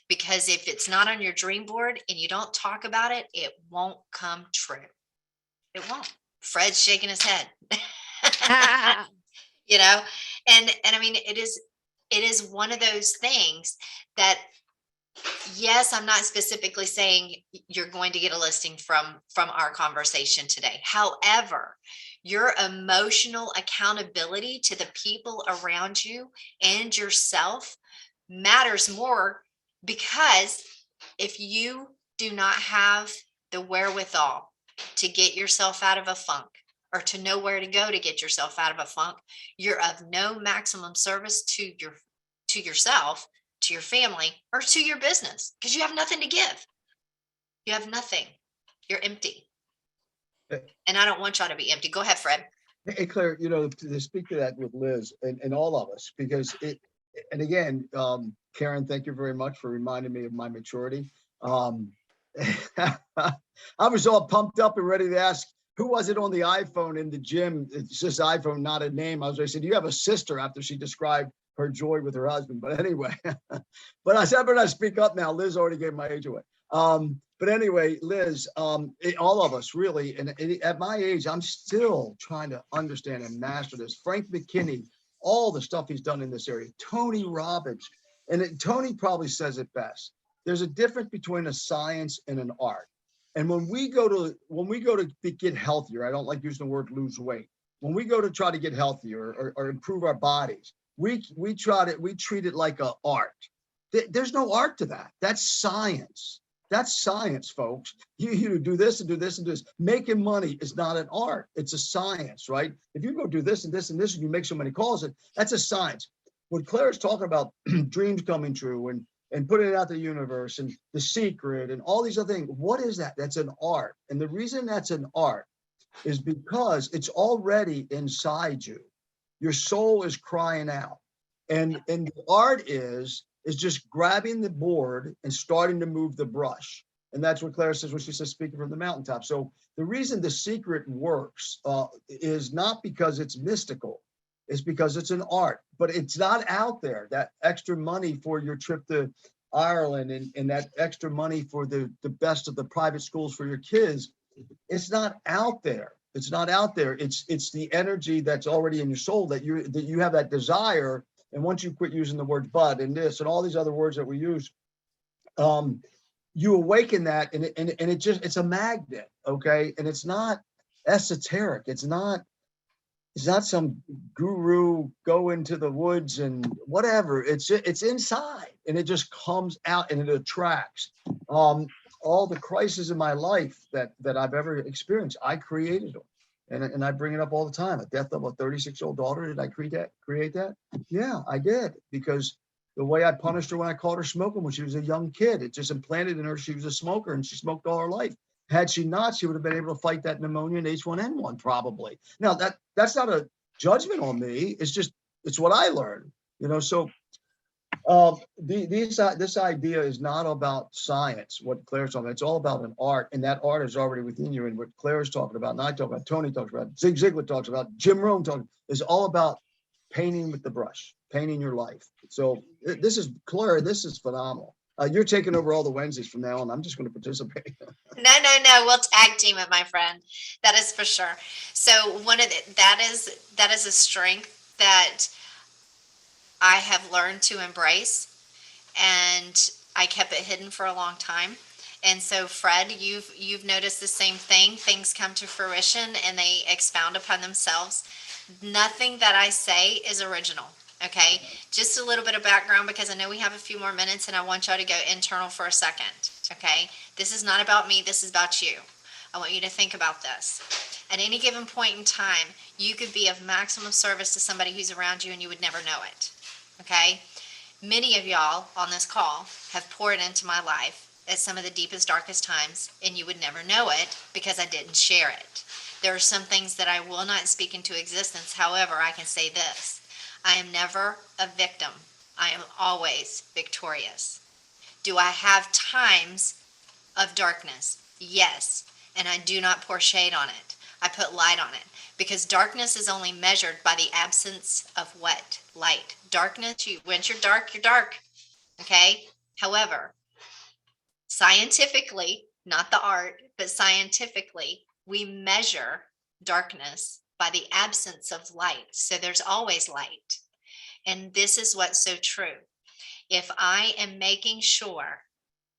Because if it's not on your dream board and you don't talk about it, it won't come true. It won't. Fred's shaking his head. And I mean, it is one of those things that, yes, I'm not specifically saying you're going to get a listing from our conversation today. However, your emotional accountability to the people around you and yourself matters more, because if you do not have the wherewithal to get yourself out of a funk, or to know where to go to get yourself out of a funk, you're of no maximum service to yourself, to your family, or to your business, because you have nothing to give. You have nothing. You're empty. And I don't want y'all to be empty. Go ahead, Fred.
Hey, Claire, to speak to that with Liz and all of us, because and again, Karen, thank you very much for reminding me of my maturity. I was all pumped up and ready to ask, who was it on the iPhone in the gym? It's just iPhone, not a name. I said, you have a sister, after she described her joy with her husband. But anyway, but I said, I better not speak up now. Liz already gave my age away. But anyway, Liz, all of us really, and at my age, I'm still trying to understand and master this. Frank McKinney, all the stuff he's done in this area, Tony Robbins, and Tony probably says it best. There's a difference between a science and an art. And when we go to get healthier, I don't like using the word lose weight. When we go to try to get healthier or improve our bodies, we treat it like an art. There's no art to that. That's science. That's science, folks. You do this and do this and do this. Making money is not an art. It's a science, right? If you go do this and this and this and you make so many calls, that's a science. What Claire is talking about, dreams coming true and putting it out to the universe and The Secret and all these other things. What is that? That's an art. And the reason that's an art is because it's already inside you. Your soul is crying out. And the art is just grabbing the board and starting to move the brush. And that's what Claire says when she says speaking from the mountaintop. So the reason The Secret works is not because it's mystical. It's because it's an art, but it's not out there. That extra money for your trip to Ireland and that extra money for the best of the private schools for your kids, it's not out there. It's not out there. It's the energy that's already in your soul that you have that desire. And once you quit using the word but and this and all these other words that we use, you awaken that and it's a magnet, okay? And it's not esoteric. It's not some guru go into the woods and whatever. It's inside and it just comes out and it attracts. All the crises in my life that I've ever experienced, I created them. And I bring it up all the time. A death of a 36-year-old daughter, did I create that? Yeah, I did. Because the way I punished her when I caught her smoking when she was a young kid, it just implanted in her she was a smoker and she smoked all her life. Had she not, she would have been able to fight that pneumonia and H1N1 probably. Now that's not a judgment on me. It's what I learned, So this idea is not about science. What Claire's talking about, it's all about an art, and that art is already within you. And what Claire's talking about, and I talk about, Tony talks about, Zig Ziglar talks about, Jim Rohn talks, is all about painting with the brush, painting your life. So this is Claire. This is phenomenal. You're taking over all the Wednesdays from now on. I'm just going to participate.
No. We'll tag team it, my friend. That is for sure. So that is a strength that I have learned to embrace, and I kept it hidden for a long time. And so, Fred, you've noticed the same thing. Things come to fruition and they expound upon themselves. Nothing that I say is original. Okay, just a little bit of background because I know we have a few more minutes and I want y'all to go internal for a second. Okay, this is not about me, this is about you. I want you to think about this. At any given point in time, you could be of maximum service to somebody who's around you and you would never know it. Okay, many of y'all on this call have poured into my life at some of the deepest, darkest times, and you would never know it because I didn't share it. There are some things that I will not speak into existence. However, I can say this. I am never a victim. I am always victorious. Do I have times of darkness? Yes. And I do not pour shade on it. I put light on it because darkness is only measured by the absence of what? Light. Darkness, once you're dark, you're dark. Okay? However, scientifically, not the art, but scientifically, we measure darkness by the absence of light. So there's always light. And this is what's so true. If I am making sure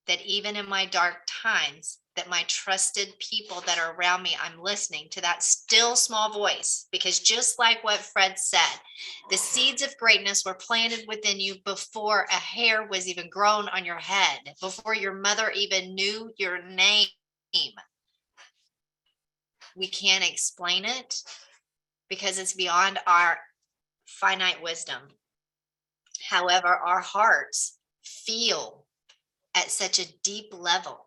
that even in my dark times, that my trusted people that are around me, I'm listening to that still small voice, because just like what Fred said, the seeds of greatness were planted within you before a hair was even grown on your head, before your mother even knew your name. We can't explain it because it's beyond our finite wisdom. However, our hearts feel at such a deep level.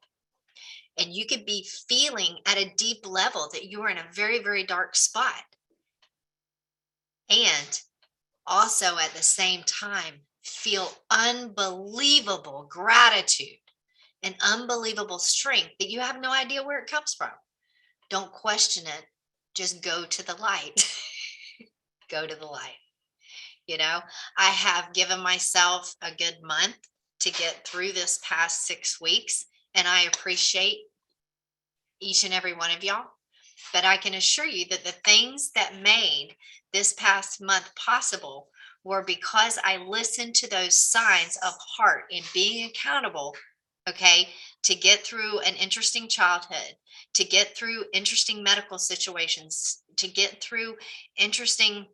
And you could be feeling at a deep level that you are in a very, very dark spot. And also at the same time, feel unbelievable gratitude and unbelievable strength that you have no idea where it comes from. Don't question it. Just go to the light. Go to the light. I have given myself a good month to get through this past 6 weeks, and I appreciate each and every one of y'all. But I can assure you that the things that made this past month possible were because I listened to those signs of heart and being accountable, okay, to get through an interesting childhood, to get through interesting medical situations, to get through interesting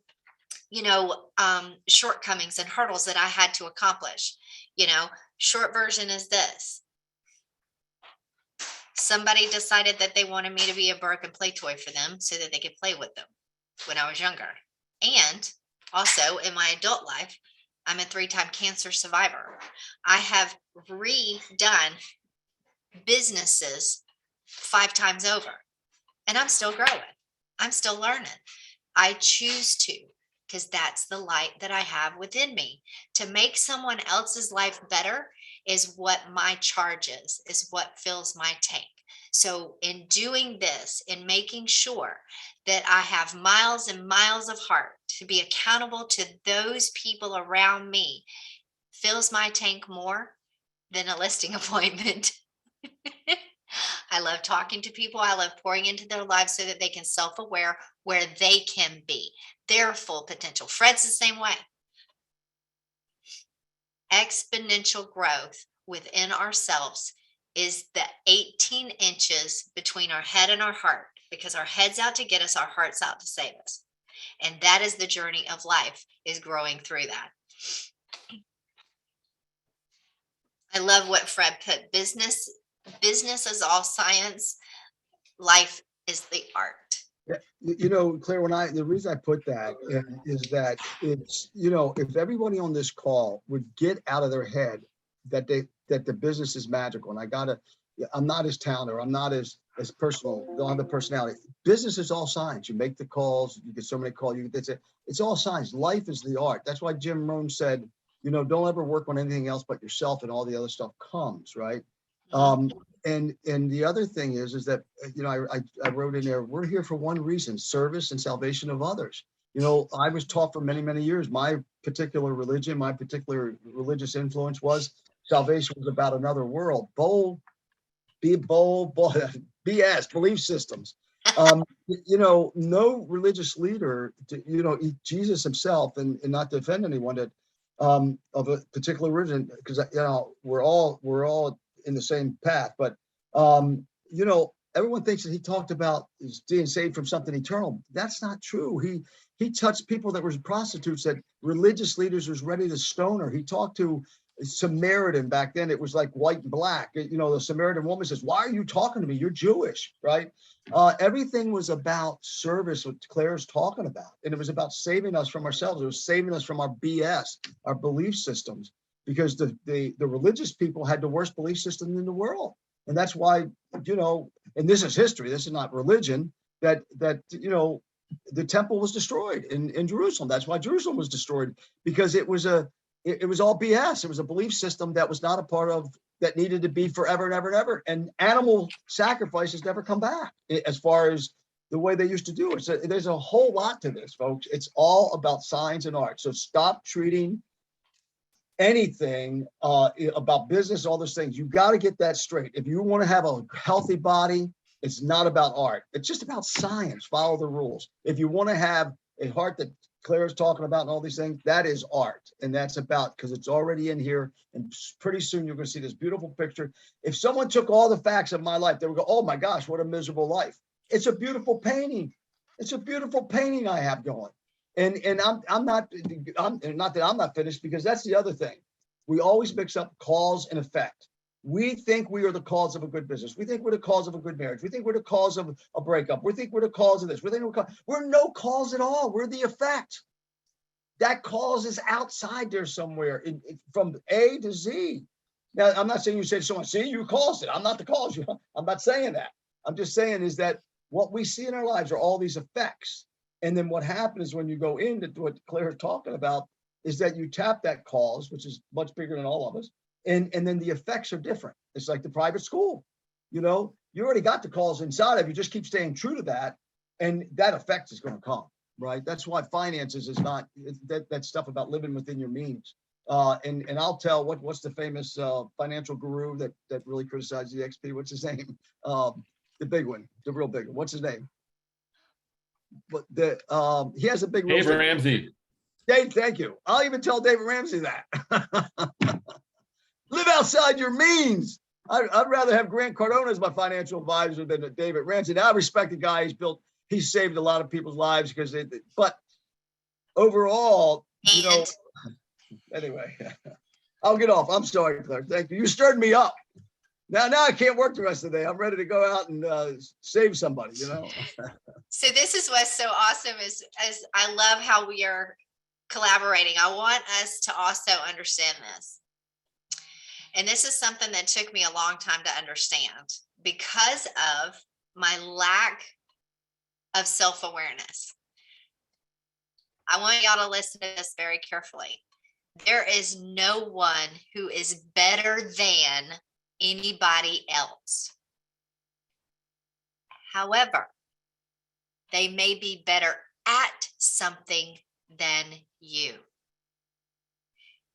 shortcomings and hurdles that I had to accomplish. Short version is this. Somebody decided that they wanted me to be a work and play toy for them so that they could play with them when I was younger. And also in my adult life, I'm a 3-time cancer survivor. I have redone businesses 5 times over, and I'm still growing. I'm still learning. I choose to, because that's the light that I have within me. To make someone else's life better is what my charge is what fills my tank. So in doing this, in making sure that I have miles and miles of heart to be accountable to those people around me, fills my tank more than a listing appointment. I love talking to people. I love pouring into their lives so that they can self-aware where they can be, their full potential. Fred's the same way. Exponential growth within ourselves is the 18 inches between our head and our heart, because our head's out to get us, our heart's out to save us. And that is the journey of life, is growing through that. I love what Fred put. Business is all science. Life is the art.
Yeah, Claire, the reason I put that is that it's, if everybody on this call would get out of their head that the business is magical, and I'm not as talented, or I'm not as personal, don't have the personality. Business is all science. You make the calls, you get so many calls, it's all science. Life is the art. That's why Jim Rohn said, don't ever work on anything else but yourself, and all the other stuff comes, right? And the other thing is that, I wrote in there, we're here for one reason: service and salvation of others. I was taught for many, many years, my particular religion, my particular religious influence was salvation was about another world. Be bold, BS, belief systems. No religious leader, Jesus himself, and not to offend anyone that of a particular religion, because we're all in the same path, but everyone thinks that he talked about being saved from something eternal. That's not true. He touched people that were prostitutes, that religious leaders was ready to stone her. He talked to Samaritan. Back then it was like white and black. The Samaritan woman says, "Why are you talking to me? You're Jewish," right? Everything was about service, what Claire's talking about, and it was about saving us from ourselves. It was saving us from our BS, our belief systems, because the religious people had the worst belief system in the world. And that's why, and this is history, this is not religion, that the temple was destroyed in Jerusalem. That's why Jerusalem was destroyed, because it was all BS. It was a belief system that was not a part of, that needed to be forever and ever and ever. And animal sacrifices never come back as far as the way they used to do it. So there's a whole lot to this, folks. It's all about science and art. So stop treating anything about business, all those things. You got to get that straight. If you want to have a healthy body, it's not about art. It's just about science. Follow the rules. If you want to have a heart that Claire's talking about and all these things, that is art. And that's about, because it's already in here. And pretty soon you're going to see this beautiful picture. If someone took all the facts of my life, they would go, "Oh my gosh, what a miserable life." It's a beautiful painting. It's a beautiful painting I have going. And I'm not that I'm not finished, because that's the other thing. We always mix up cause and effect. We think we are the cause of a good business. We think we're the cause of a good marriage. We think we're the cause of a breakup. We think we're the cause of this. We're no cause at all. We're the effect. That cause is outside there somewhere, from A to Z. Now, I'm not saying you said someone, "See, you caused it." I'm not the cause. I'm not saying that. I'm just saying is that what we see in our lives are all these effects. And then what happens when you go into what Claire is talking about is that you tap that cause, which is much bigger than all of us. And then the effects are different. It's like the private school. You already got the cause inside of you. Just keep staying true to that. And that effect is going to come, right? That's why finances is not that stuff about living within your means. And I'll tell what's the famous financial guru that really criticized the XP. What's his name? The big one, the real big one. What's his name? But he has a big
Dave Ramsey.
Dave, thank you. I'll even tell David Ramsey that. Live outside your means. I'd rather have Grant Cardone as my financial advisor than David Ramsey. Now, I respect the guy. He's saved a lot of people's lives but overall, anyway. I'll get off. I'm sorry, Claire. Thank you. You stirred me up. Now I can't work the rest of the day. I'm ready to go out and save somebody, you know?
So this is what's so awesome is I love how we are collaborating. I want us to also understand this. And this is something that took me a long time to understand because of my lack of self-awareness. I want y'all to listen to this very carefully. There is no one who is better than anybody else. However, they may be better at something than you.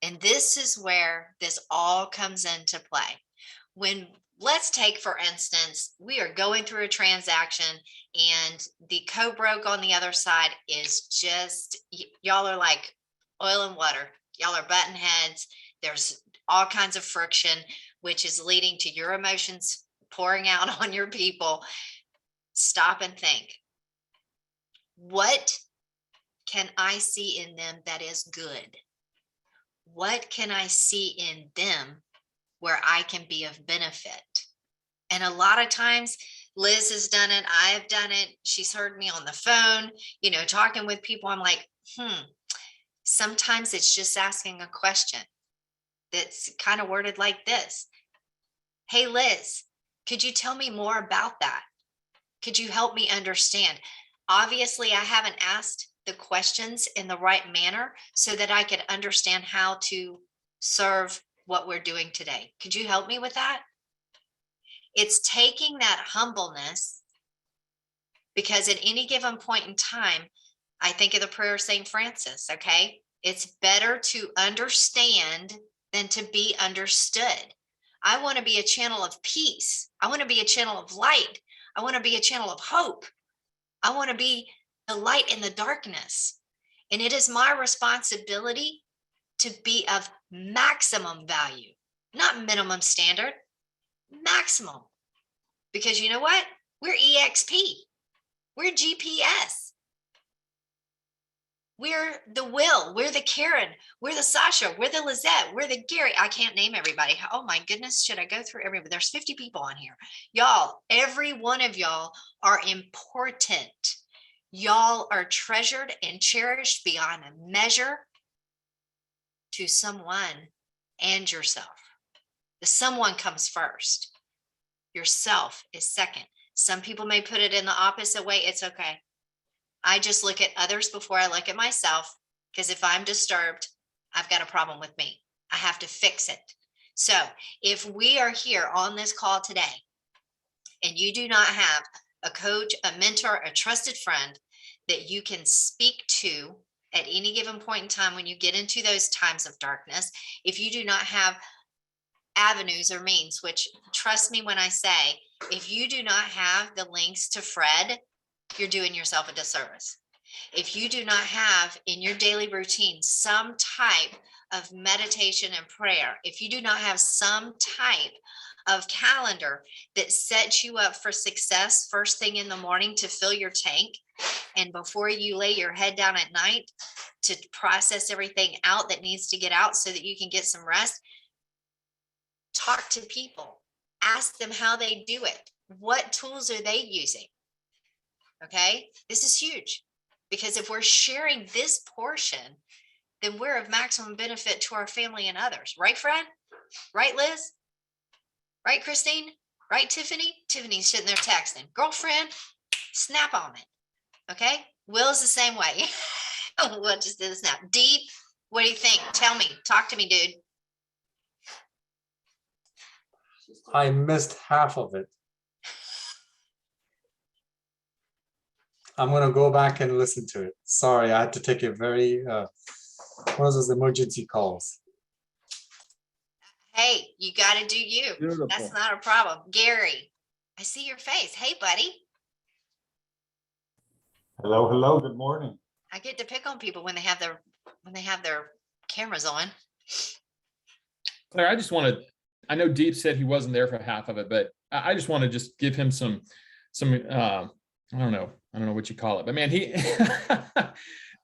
And this is where this all comes into play. When, let's take, for instance, we are going through a transaction and the co-broke on the other side is just, y'all are like oil and water. Y'all are button heads. There's all kinds of friction, which is leading to your emotions pouring out on your people. Stop and think. What can I see in them that is good? What can I see in them where I can be of benefit? And a lot of times, Liz has done it. I've done it. She's heard me on the phone, you know, talking with people. I'm like, sometimes it's just asking a question that's kind of worded like this. Hey, Liz, could you tell me more about that? Could you help me understand? Obviously, I haven't asked the questions in the right manner so that I could understand how to serve what we're doing today. Could you help me with that? It's taking that humbleness, because at any given point in time, I think of the prayer of St. Francis, okay? It's better to understand than to be understood. I want to be a channel of peace. I want to be a channel of light. I want to be a channel of hope. I want to be the light in the darkness. And it is my responsibility to be of maximum value, not minimum standard, maximum. Because you know what? We're EXP. We're GPS. We're the Will. We're the Karen. We're the Sasha. We're the Lizette. We're the Gary. I can't name everybody. Oh my goodness. Should I go through everybody? There's 50 people on here. Y'all, every one of y'all are important. Y'all are treasured and cherished beyond measure to someone and yourself. The someone comes first. Yourself is second. Some people may put it in the opposite way. It's okay. I just look at others before I look at myself, because if I'm disturbed, I've got a problem with me. I have to fix it. So if we are here on this call today and you do not have a coach, a mentor, a trusted friend that you can speak to at any given point in time when you get into those times of darkness, if you do not have avenues or means, which trust me when I say, if you do not have the links to Fred, you're doing yourself a disservice. If you do not have in your daily routine some type of meditation and prayer, if you do not have some type of calendar that sets you up for success first thing in the morning to fill your tank, and before you lay your head down at night to process everything out that needs to get out so that you can get some rest, talk to people, ask them how they do it. What tools are they using? Okay, this is huge, because if we're sharing this portion, then we're of maximum benefit to our family and others. Right, Fred? Right, Liz? Right, Christine? Right, Tiffany? Tiffany's sitting there texting. Girlfriend, snap on it. Okay, Will's the same way. We'll just do the snap. Deep, what do you think? Tell me. Talk to me, dude.
I missed half of it. I'm gonna go back and listen to it. Sorry, I had to take a very one of those emergency calls.
Hey, you got to do you.
Beautiful.
That's not a problem. Gary, I see your face. Hey, buddy.
Hello, hello, good morning.
I get to pick on people when they have their cameras on.
Claire, I just wanted, I know Deep said he wasn't there for half of it, but I just want to just give him some I don't know what you call it, but man, he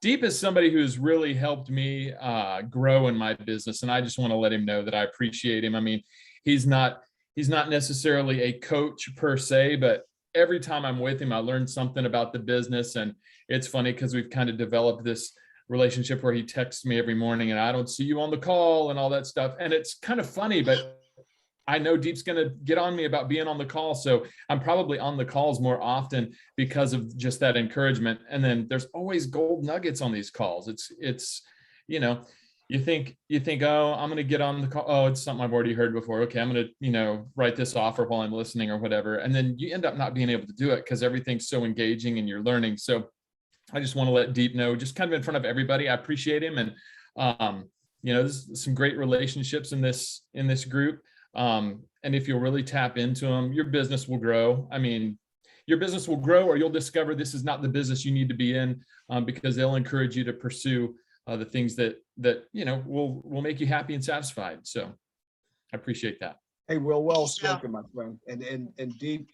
Deep is somebody who's really helped me grow in my business, and I just want to let him know that I appreciate him. I mean, he's not necessarily a coach per se, but every time I'm with him, I learn something about the business. And it's funny because we've kind of developed this relationship where he texts me every morning and I don't see you on the call and all that stuff. And it's kind of funny, but I know Deep's going to get on me about being on the call. So I'm probably on the calls more often because of just that encouragement. And then there's always gold nuggets on these calls. It's, you know, you think, oh, I'm going to get on the call. Oh, it's something I've already heard before. Okay, I'm going to, write this offer while I'm listening or whatever. And then you end up not being able to do it because everything's so engaging and you're learning. So I just want to let Deep know, just kind of in front of everybody, I appreciate him. And, there's some great relationships in this group. And if you'll really tap into them, your business will grow. I mean, your business will grow, or you'll discover this is not the business you need to be in, because they'll encourage you to pursue the things that will make you happy and satisfied. So I appreciate that.
Hey, Will, well spoken, my friend. And Deep,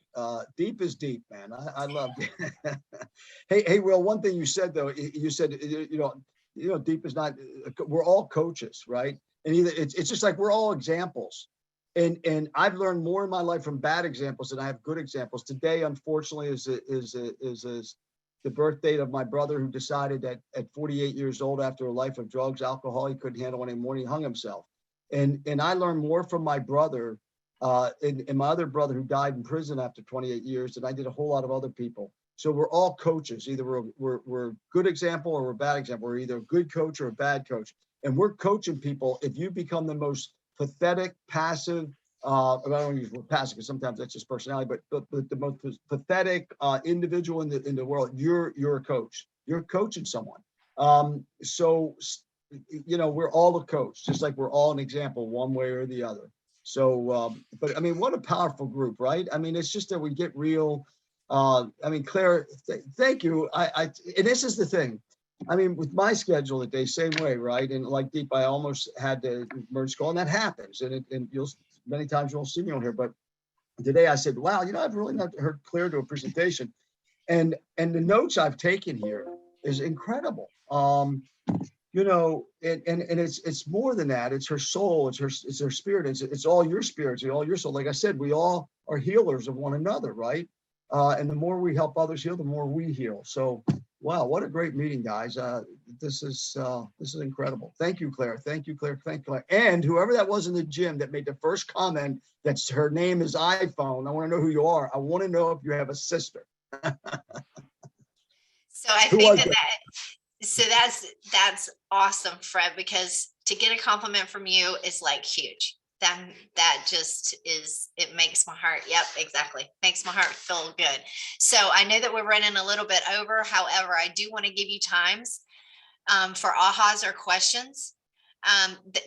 Deep is deep, man. I love it. Hey, Will, one thing you said though, you said, Deep is not, we're all coaches, right? And either it's just like we're all examples. And I've learned more in my life from bad examples than I have good examples. Today, unfortunately, is the birth date of my brother, who decided that at 48 years old, after a life of drugs, alcohol, he couldn't handle anymore, and he hung himself. And I learned more from my brother and my other brother, who died in prison after 28 years, than I did a whole lot of other people. So we're all coaches. Either we're a good example or we're a bad example. We're either a good coach or a bad coach. And we're coaching people. If you become the most pathetic, passive, I don't want to use the word passive because sometimes that's just personality, but the most pathetic individual in the world, you're a coach. You're coaching someone. So we're all a coach, just like we're all an example one way or the other. So, but I mean, what a powerful group, right? I mean, it's just that we get real. I mean, Claire, thank you. And this is the thing. I mean, with my schedule today, same way, right? And like Deep, I almost had to merge call, and that happens. And many times you won't see me on here, but today I said, wow, I've really not heard Claire do a presentation. And the notes I've taken here is incredible. And it's more than that. It's her soul, it's her spirit, it's all your spirits, all your soul. Like I said, we all are healers of one another, right? And the more we help others heal, the more we heal. So, wow, what a great meeting, guys. This is incredible. Thank you, Claire. Thank you, Claire. Thank you, Claire. And whoever that was in the gym that made the first comment that her name is iPhone, I want to know who you are. I want to know if you have a sister.
So I think that's awesome, Fred, because to get a compliment from you is like huge. That just is, it makes my heart, yep, exactly, makes my heart feel good. So I know that we're running a little bit over. However, I do want to give you times for ahas or questions.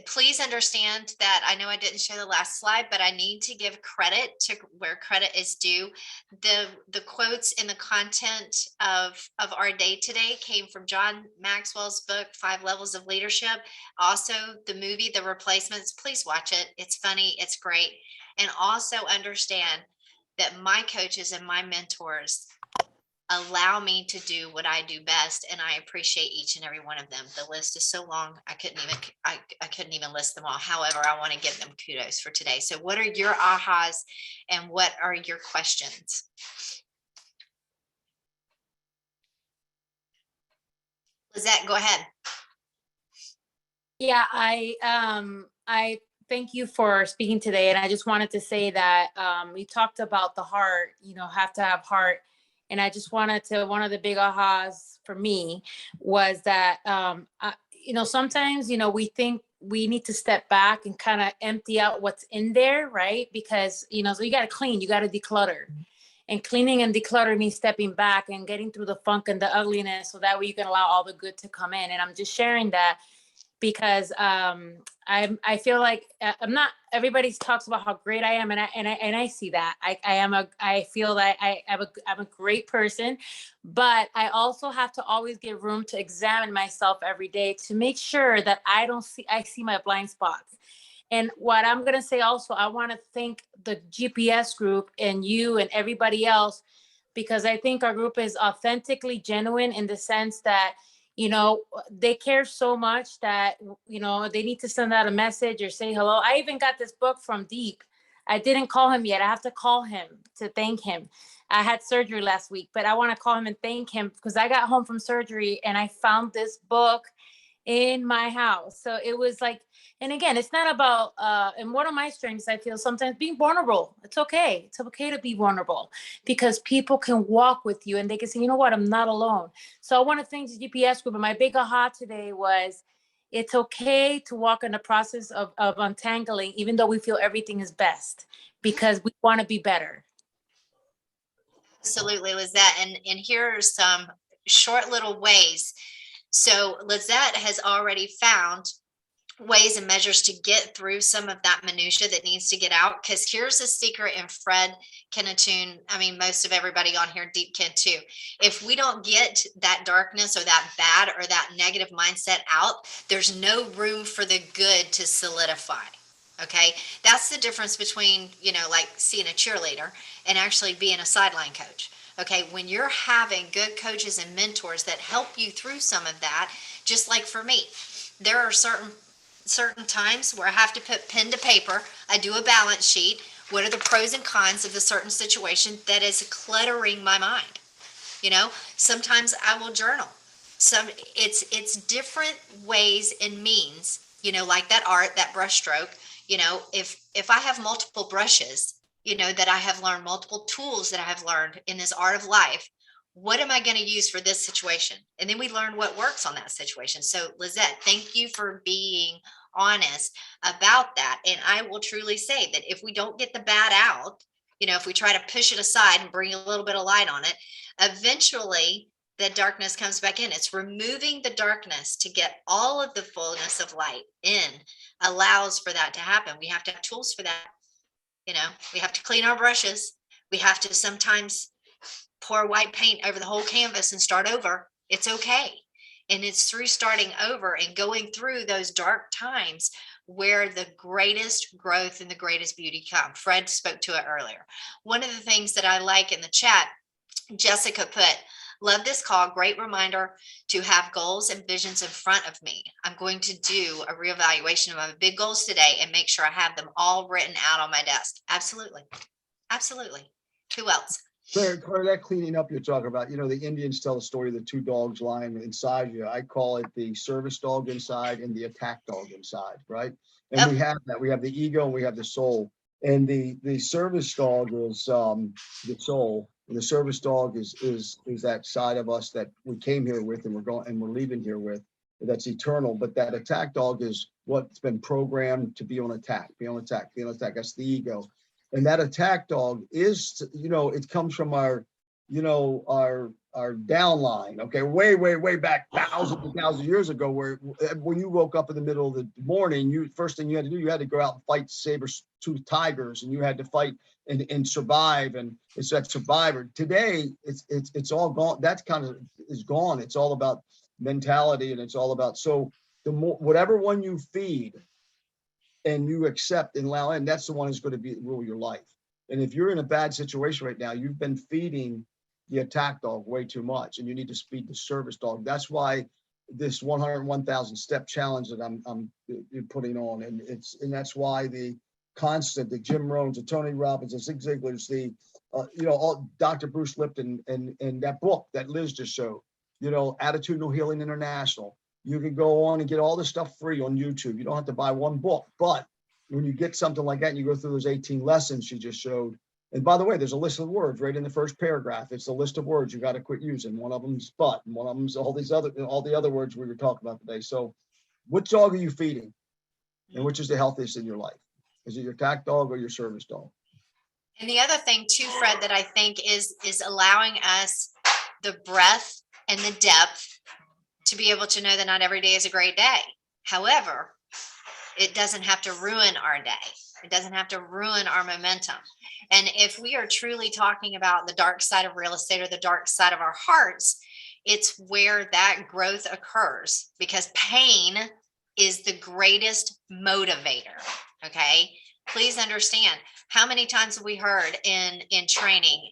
Please understand that I know I didn't show the last slide, but I need to give credit to where credit is due. The quotes in the content of our day today came from John Maxwell's book, 5 Levels of Leadership. Also, the movie, The Replacements, please watch it. It's funny, it's great. And also understand that my coaches and my mentors allow me to do what I do best, and I appreciate each and every one of them. The list is so long, I couldn't even list them all. However, I want to give them kudos for today. So what are your ahas and what are your questions? Lizette, go ahead.
Yeah, I thank you for speaking today. And I just wanted to say that we talked about the heart, have to have heart. And I just wanted to, one of the big ahas for me was that, sometimes, we think we need to step back and kind of empty out what's in there, right? Because, so you got to clean, you got to declutter. And cleaning and declutter means stepping back and getting through the funk and the ugliness so that way you can allow all the good to come in. And I'm just sharing that because I feel like everybody talks about how great I am, and I see that I feel that I'm a great person, but I also have to always give room to examine myself every day to make sure that I see my blind spots. And what I'm going to say also, I want to thank the GPS group and you and everybody else, because I think our group is authentically genuine in the sense that they care so much that, they need to send out a message or say hello. I even got this book from Deep. I didn't call him yet. I have to call him to thank him. I had surgery last week, but I want to call him and thank him because I got home from surgery and I found this book in my house. So it was like, and again, it's not about, and one of my strengths, I feel sometimes being vulnerable. It's okay. It's okay to be vulnerable because people can walk with you and they can say, you know what, I'm not alone. So I want to thank the GPS group. And my big aha today was, it's okay to walk in the process of untangling, even though we feel everything is best, because we want to be better.
Absolutely, Lizette. And here are some short little ways. So Lizette has already found ways and measures to get through some of that minutia that needs to get out. Because here's a secret, and Fred can attune. I mean, most of everybody on here, Deep can too. If we don't get that darkness or that bad or that negative mindset out, there's no room for the good to solidify. Okay, that's the difference between, like seeing a cheerleader and actually being a sideline coach. Okay, when you're having good coaches and mentors that help you through some of that, just like for me, there are certain times where I have to put pen to paper. I do a balance sheet. What are the pros and cons of the certain situation that is cluttering my mind? Sometimes I will journal. It's different ways and means, like that art, that brush stroke. If I have multiple brushes, that I have learned, multiple tools that I have learned in this art of life, what am I going to use for this situation? And then we learn what works on that situation. So Lizette, thank you for being honest about that. And I will truly say that if we don't get the bad out, if we try to push it aside and bring a little bit of light on it, eventually the darkness comes back in. It's removing the darkness to get all of the fullness of light in, allows for that to happen. We have to have tools for that. We have to clean our brushes. We have to sometimes pour white paint over the whole canvas and start over. It's okay. And it's through starting over and going through those dark times where the greatest growth and the greatest beauty come. Fred spoke to it earlier. One of the things that I like in the chat, Jessica put, love this call. Great reminder to have goals and visions in front of me. I'm going to do a reevaluation of my big goals today and make sure I have them all written out on my desk. Absolutely. Absolutely. Who else?
Claire, that cleaning up you're talking about, the Indians tell the story of the two dogs lying inside you. I call it the service dog inside and the attack dog inside, right? And
Yep.
we have that. We have the ego and we have the soul. And the service dog is the soul. And the service dog is that side of us that we came here with and we're leaving here with. That's eternal. But that attack dog is what's been programmed to be on attack, be on attack. That's the ego. And that attack dog is, it comes from our downline, okay, way back thousands of years ago, where when you woke up in the middle of the morning, first thing you had to do, you had to go out and fight saber-toothed tigers, and you had to fight and survive, and it's that survivor. Today, it's all gone. That kind of is gone. It's all about mentality, and it's all about, so the more, whatever one you feed and you accept and allow in, that's the one who's going to rule your life. And if you're in a bad situation right now, you've been feeding the attack dog way too much, and you need to feed the service dog. That's why this 101,000 step challenge that I'm putting on, and that's why the constant, the Jim Rohns, the Tony Robbins, the Zig Ziglars, the all Dr. Bruce Lipton, and that book that Liz just showed, Attitudinal Healing International. You can go on and get all this stuff free on YouTube. You don't have to buy one book, but when you get something like that and you go through those 18 lessons she just showed, and by the way, there's a list of words right in the first paragraph. It's a list of words you got to quit using. One of them's but, and one of them's all the other words we were talking about today. So which dog are you feeding? And which is the healthiest in your life? Is it your attack dog or your service dog?
And the other thing too, Fred, that I think is allowing us the breadth and the depth to be able to know that not every day is a great day. However, it doesn't have to ruin our day. It doesn't have to ruin our momentum. And if we are truly talking about the dark side of real estate or the dark side of our hearts, it's where that growth occurs, because pain is the greatest motivator. Okay. Please understand, how many times have we heard in training,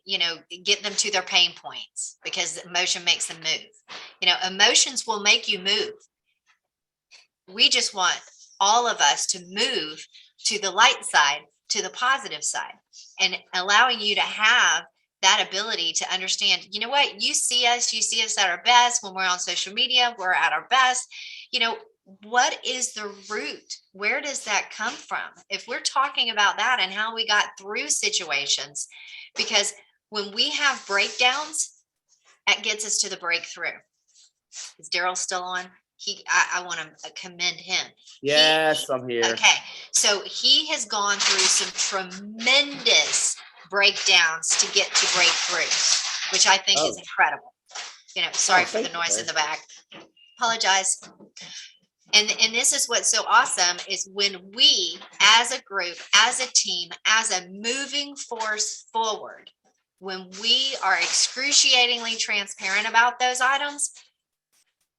get them to their pain points because emotion makes them move. Emotions will make you move. We just want all of us to move to the light side, to the positive side, and allowing you to have that ability to understand, you know what, you see us at our best when we're on social media, we're at our best. What is the root? Where does that come from? If we're talking about that and how we got through situations, because when we have breakdowns, that gets us to the breakthrough. Is Daryl still on? I want to commend him.
Yes, I'm here.
Okay. So he has gone through some tremendous breakdowns to get to breakthrough, which I think is incredible. Sorry for the noise in the back. Apologize. And this is what's so awesome is when we, as a group, as a team, as a moving force forward, when we are excruciatingly transparent about those items,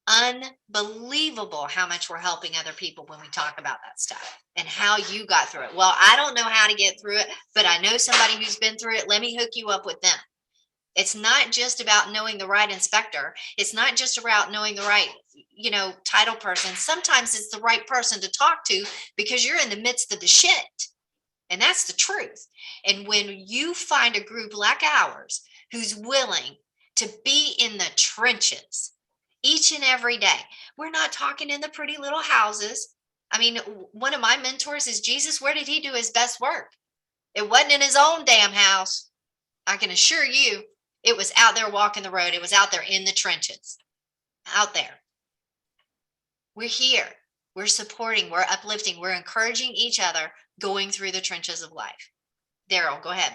unbelievable how much we're helping other people when we talk about that stuff and how you got through it. Well, I don't know how to get through it, but I know somebody who's been through it. Let me hook you up with them. It's not just about knowing the right inspector. It's not just about knowing the right, title person. Sometimes it's the right person to talk to because you're in the midst of the shit. And that's the truth. And when you find a group like ours who's willing to be in the trenches each and every day, we're not talking in the pretty little houses. I mean, one of my mentors is Jesus. Where did he do his best work? It wasn't in his own damn house. I can assure you, it was out there walking the road. It was out there in the trenches, out there. We're here. We're supporting, we're uplifting, we're encouraging each other going through the trenches of life. Daryl, go ahead.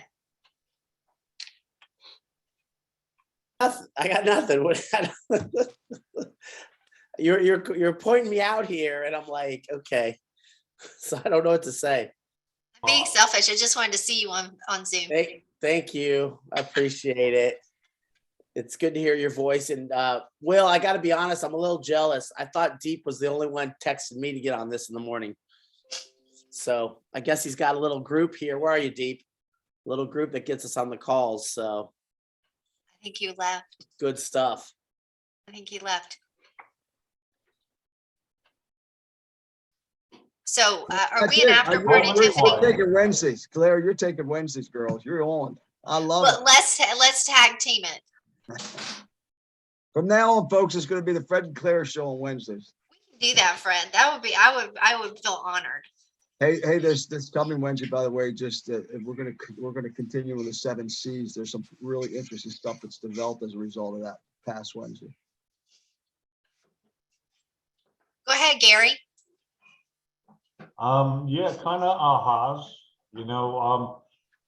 I got nothing. You're pointing me out here, and I'm like, okay. So I don't know what to say.
I'm being selfish. I just wanted to see you on Zoom.
Thank you. I appreciate it. It's good to hear your voice. And Will, I got to be honest, I'm a little jealous. I thought Deep was the only one texting me to get on this in the morning. So I guess he's got a little group here. Where are you, Deep? A little group that gets us on the calls. So
I think you left.
Good stuff.
I think you left. So are we an after party, Tiffany?
You're taking Wednesdays. Claire, you're taking Wednesdays, girls. You're on. I love it.
Let's tag team it.
From now on, folks, it's going to be the Fred and Claire show on Wednesdays.
We can do that, Fred. That would be, I would feel honored.
Hey, this coming Wednesday, by the way, just we're gonna continue with the 7 C's. There's some really interesting stuff that's developed as a result of that past Wednesday.
Go ahead, Gary.
Yeah, kind of ahas.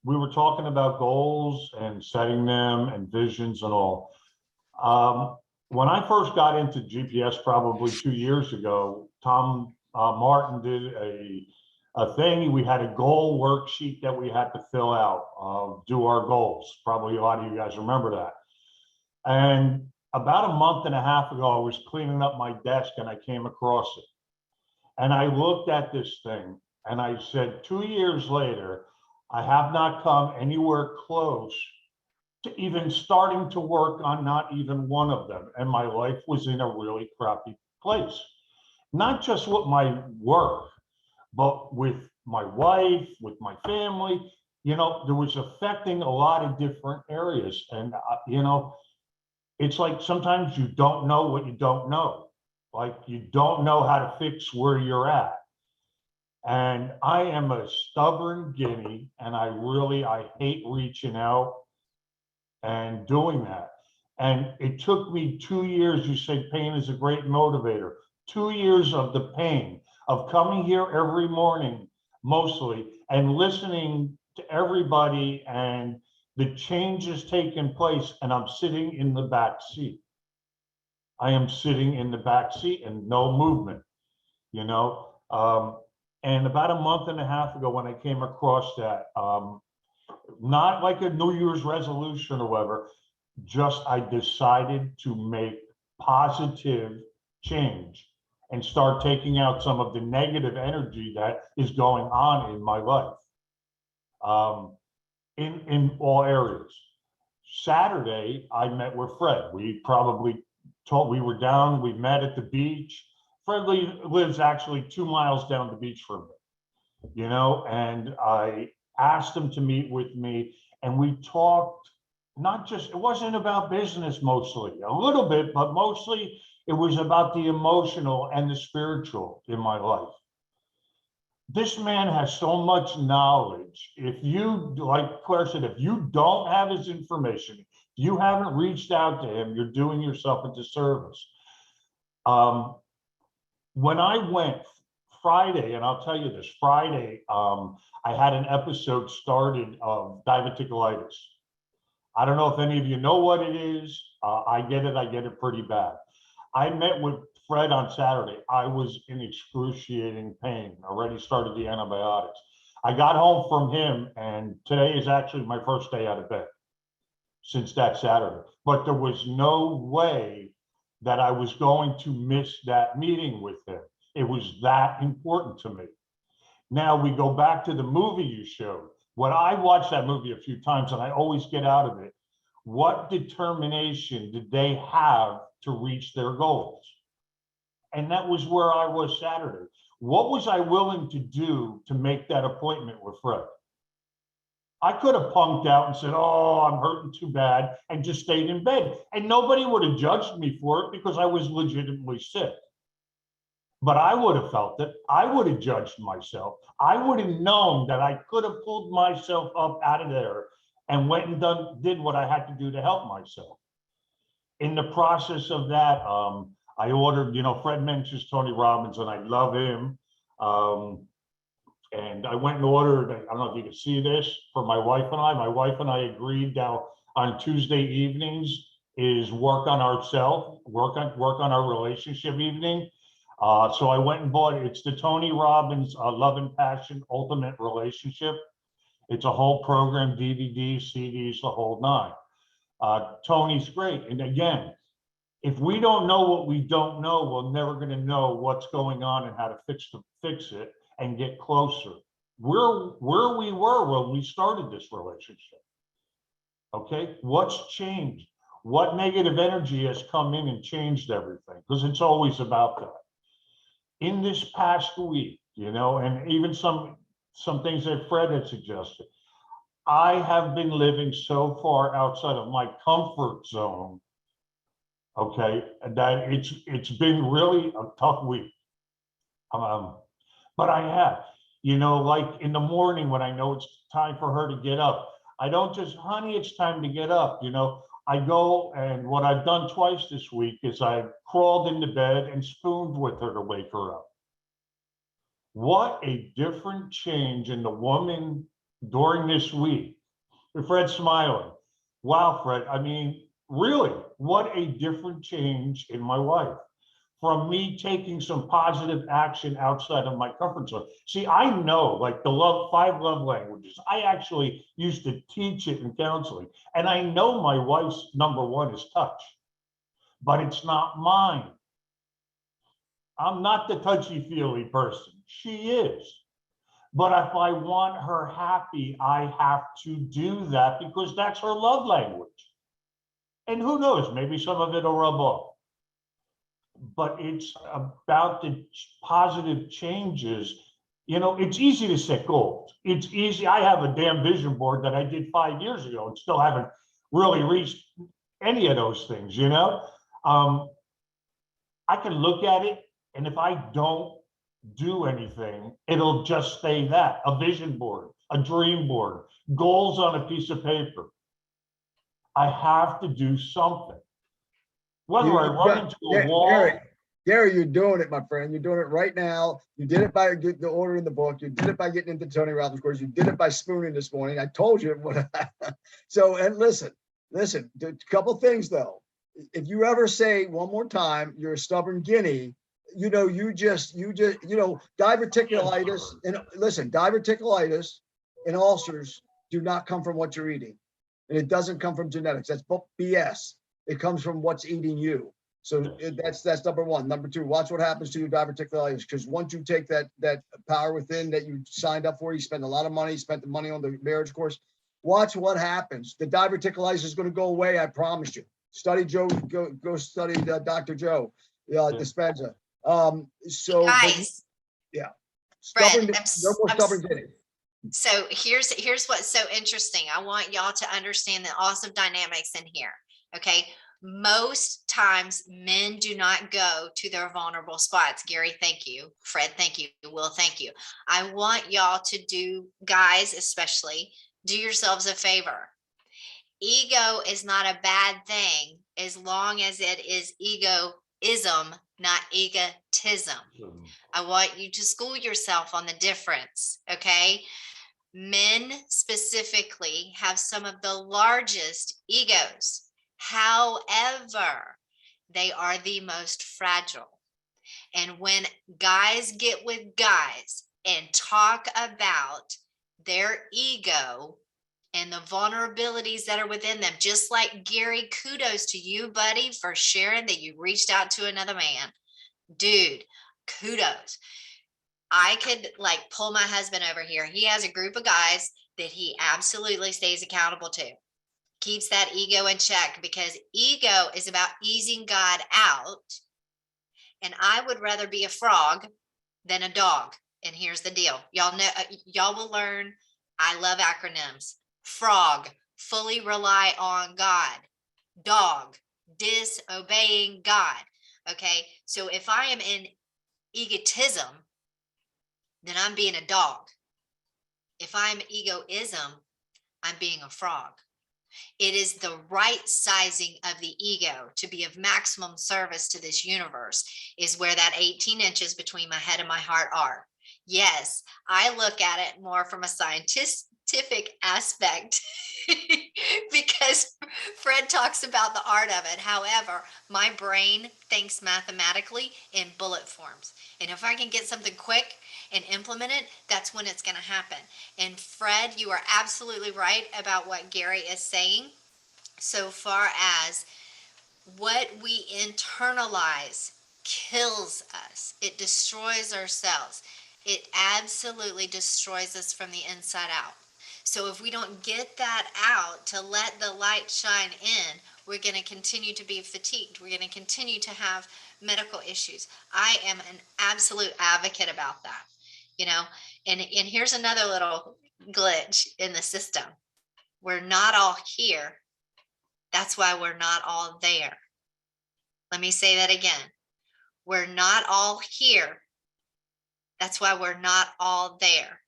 We were talking about goals and setting them and visions and all. When I first got into GPS probably 2 years ago, Tom Martin did a thing. We had a goal worksheet that we had to fill out, do our goals. Probably a lot of you guys remember that. And about a month and a half ago, I was cleaning up my desk and I came across it. And I looked at this thing and I said, 2 years later, I have not come anywhere close to even starting to work on not even one of them. And my life was in a really crappy place. Not just with my work, but with my wife, with my family. There was affecting a lot of different areas. And, it's like sometimes you don't know what you don't know. Like you don't know how to fix where you're at. And I am a stubborn guinea, and I hate reaching out and doing that. And it took me 2 years. You say pain is a great motivator. 2 years of the pain of coming here every morning, mostly, and listening to everybody and the changes taking place. And I'm sitting in the back seat. I am sitting in the back seat and no movement, and about a month and a half ago when I came across that, not like a New Year's resolution or whatever, just I decided to make positive change and start taking out some of the negative energy that is going on in my life, in all areas. Saturday, I met with Fred. We probably we were down, we met at the beach. Fred lives actually 2 miles down the beach from me, you know, and I asked him to meet with me, and we talked. Not just, it wasn't about business mostly, a little bit, but mostly it was about the emotional and the spiritual in my life. This man has so much knowledge. If you, like Claire said, if you don't have his information, if you haven't reached out to him, you're doing yourself a disservice. When I went Friday, and I'll tell you this, Friday, I had an episode started of diverticulitis. I don't know if any of you know what it is. I get it pretty bad. I met with Fred on Saturday. I was in excruciating pain, already started the antibiotics. I got home from him, and today is actually my first day out of bed since that Saturday. But there was no way that I was going to miss that meeting with him. It was that important to me. Now we go back to the movie you showed. When I watched that movie a few times, and I always get out of it, what determination did they have to reach their goals? And that was where I was Saturday. What was I willing to do to make that appointment with Fred? I could have punked out and said, oh, I'm hurting too bad, and just stayed in bed. And nobody would have judged me for it because I was legitimately sick. But I would have felt it. I would have judged myself. I would have known that I could have pulled myself up out of there and went and did what I had to do to help myself. In the process of that, I ordered, you know, Fred mentions Tony Robbins, and I love him. And I went and ordered, I don't know if you can see this, for my wife and I. My wife and I agreed now on Tuesday evenings is work on ourselves, work on our relationship evening. So I went and bought it. It's the Tony Robbins Love and Passion Ultimate Relationship. It's a whole program, DVDs, CDs, the whole nine. Tony's great. And again, if we don't know what we don't know, we're never going to know what's going on and how to fix it and get closer. We're where we were when we started this relationship. Okay, what's changed? What negative energy has come in and changed everything? Because it's always about that. In this past week, you know, and even some things that Fred had suggested, I have been living so far outside of my comfort zone, okay, that it's been really a tough week. But I have, you know, like in the morning when I know it's time for her to get up, I don't just, honey, it's time to get up, you know. I go, and what I've done twice this week is I've crawled into bed and spooned with her to wake her up. What a different change in the woman during this week. Fred's smiling. Wow, Fred, I mean, really, what a different change in my life. From me taking some positive action outside of my comfort zone. See, I know, like the 5 love languages, I actually used to teach it in counseling. And I know my wife's number 1 is touch, but it's not mine. I'm not the touchy-feely person. She is. But if I want her happy, I have to do that because that's her love language. And who knows, maybe some of it will rub off. But it's about the positive changes. You know, it's easy to set goals. It's easy. I have a damn vision board that I did 5 years ago and still haven't really reached any of those things, you know? I can look at it, and if I don't do anything, it'll just stay that, a vision board, a dream board, goals on a piece of paper. I have to do something. Whether I run into a wall.
Gary, you're doing it, my friend. You're doing it right now. You did it by getting the order in the book. You did it by getting into Tony Robbins' course. You did it by spooning this morning. I told you. So, and listen, a couple things though. If you ever say one more time, you're a stubborn guinea, you know, you know, diverticulitis, and listen, diverticulitis and ulcers do not come from what you're eating. And it doesn't come from genetics. That's BS. It comes from what's eating you. So that's number 1. Number 2, watch what happens to your diverticulitis, because once you take that power within that you signed up for, you spend a lot of money, spent the money on the marriage course. Watch what happens. The diverticulitis is going to go away. I promise you. Study Joe, go study Dr. Joe, Dispenza.
Guys,
Yeah.
Fred,
Stubborn, no more
I'm
stubborn Jenny.
So here's what's so interesting. I want y'all to understand the awesome dynamics in here. Okay. Most times men do not go to their vulnerable spots. Gary, thank you. Fred, thank you. Will, thank you. I want y'all to do, guys, especially, do yourselves a favor. Ego is not a bad thing as long as it is egoism, not egotism. I want you to school yourself on the difference. Okay. Men specifically have some of the largest egos. However, they are the most fragile. And when guys get with guys and talk about their ego and the vulnerabilities that are within them, just like Gary, kudos to you, buddy, for sharing that you reached out to another man. Dude, kudos. I could like pull my husband over here. He has a group of guys that he absolutely stays accountable to, keeps that ego in check, because ego is about easing God out. And I would rather be a frog than a dog. And here's the deal. Y'all know, y'all will learn. I love acronyms. Frog, fully rely on God. Dog, disobeying God. Okay. So if I am in egotism, then I'm being a dog. If I'm egoism, I'm being a frog. It is the right sizing of the ego to be of maximum service to this universe is where that 18 inches between my head and my heart are. Yes, I look at it more from a scientific aspect because Fred talks about the art of it. However, my brain thinks mathematically in bullet forms. And if I can get something quick and implement it, that's when it's going to happen. And Fred, you are absolutely right about what Gary is saying. So far as what we internalize kills us. It destroys ourselves. It absolutely destroys us from the inside out. So if we don't get that out to let the light shine in, we're going to continue to be fatigued. We're going to continue to have medical issues. I am an absolute advocate about that, you know, and here's another little glitch in the system. We're not all here. That's why we're not all there. Let me say that again. We're not all here. That's why we're not all there.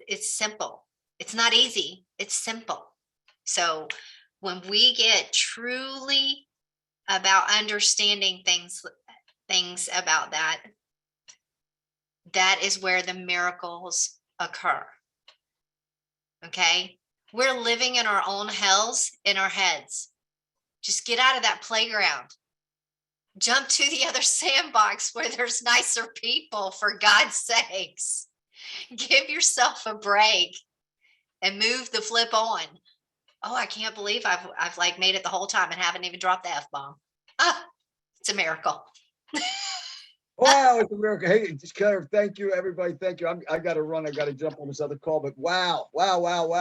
It's simple. It's not easy. It's simple. So when we get truly about understanding things about that, that is where the miracles occur. Okay? We're living in our own hells in our heads. Just get out of that playground. Jump to the other sandbox where there's nicer people, for God's sakes. Give yourself a break and move the flip on. Oh, I can't believe I've like made it the whole time and haven't even dropped the F-bomb. Ah, it's a miracle.
Wow, it's a miracle. Hey, just Claire, thank you, everybody. Thank you. I got to run. I got to jump on this other call, but wow.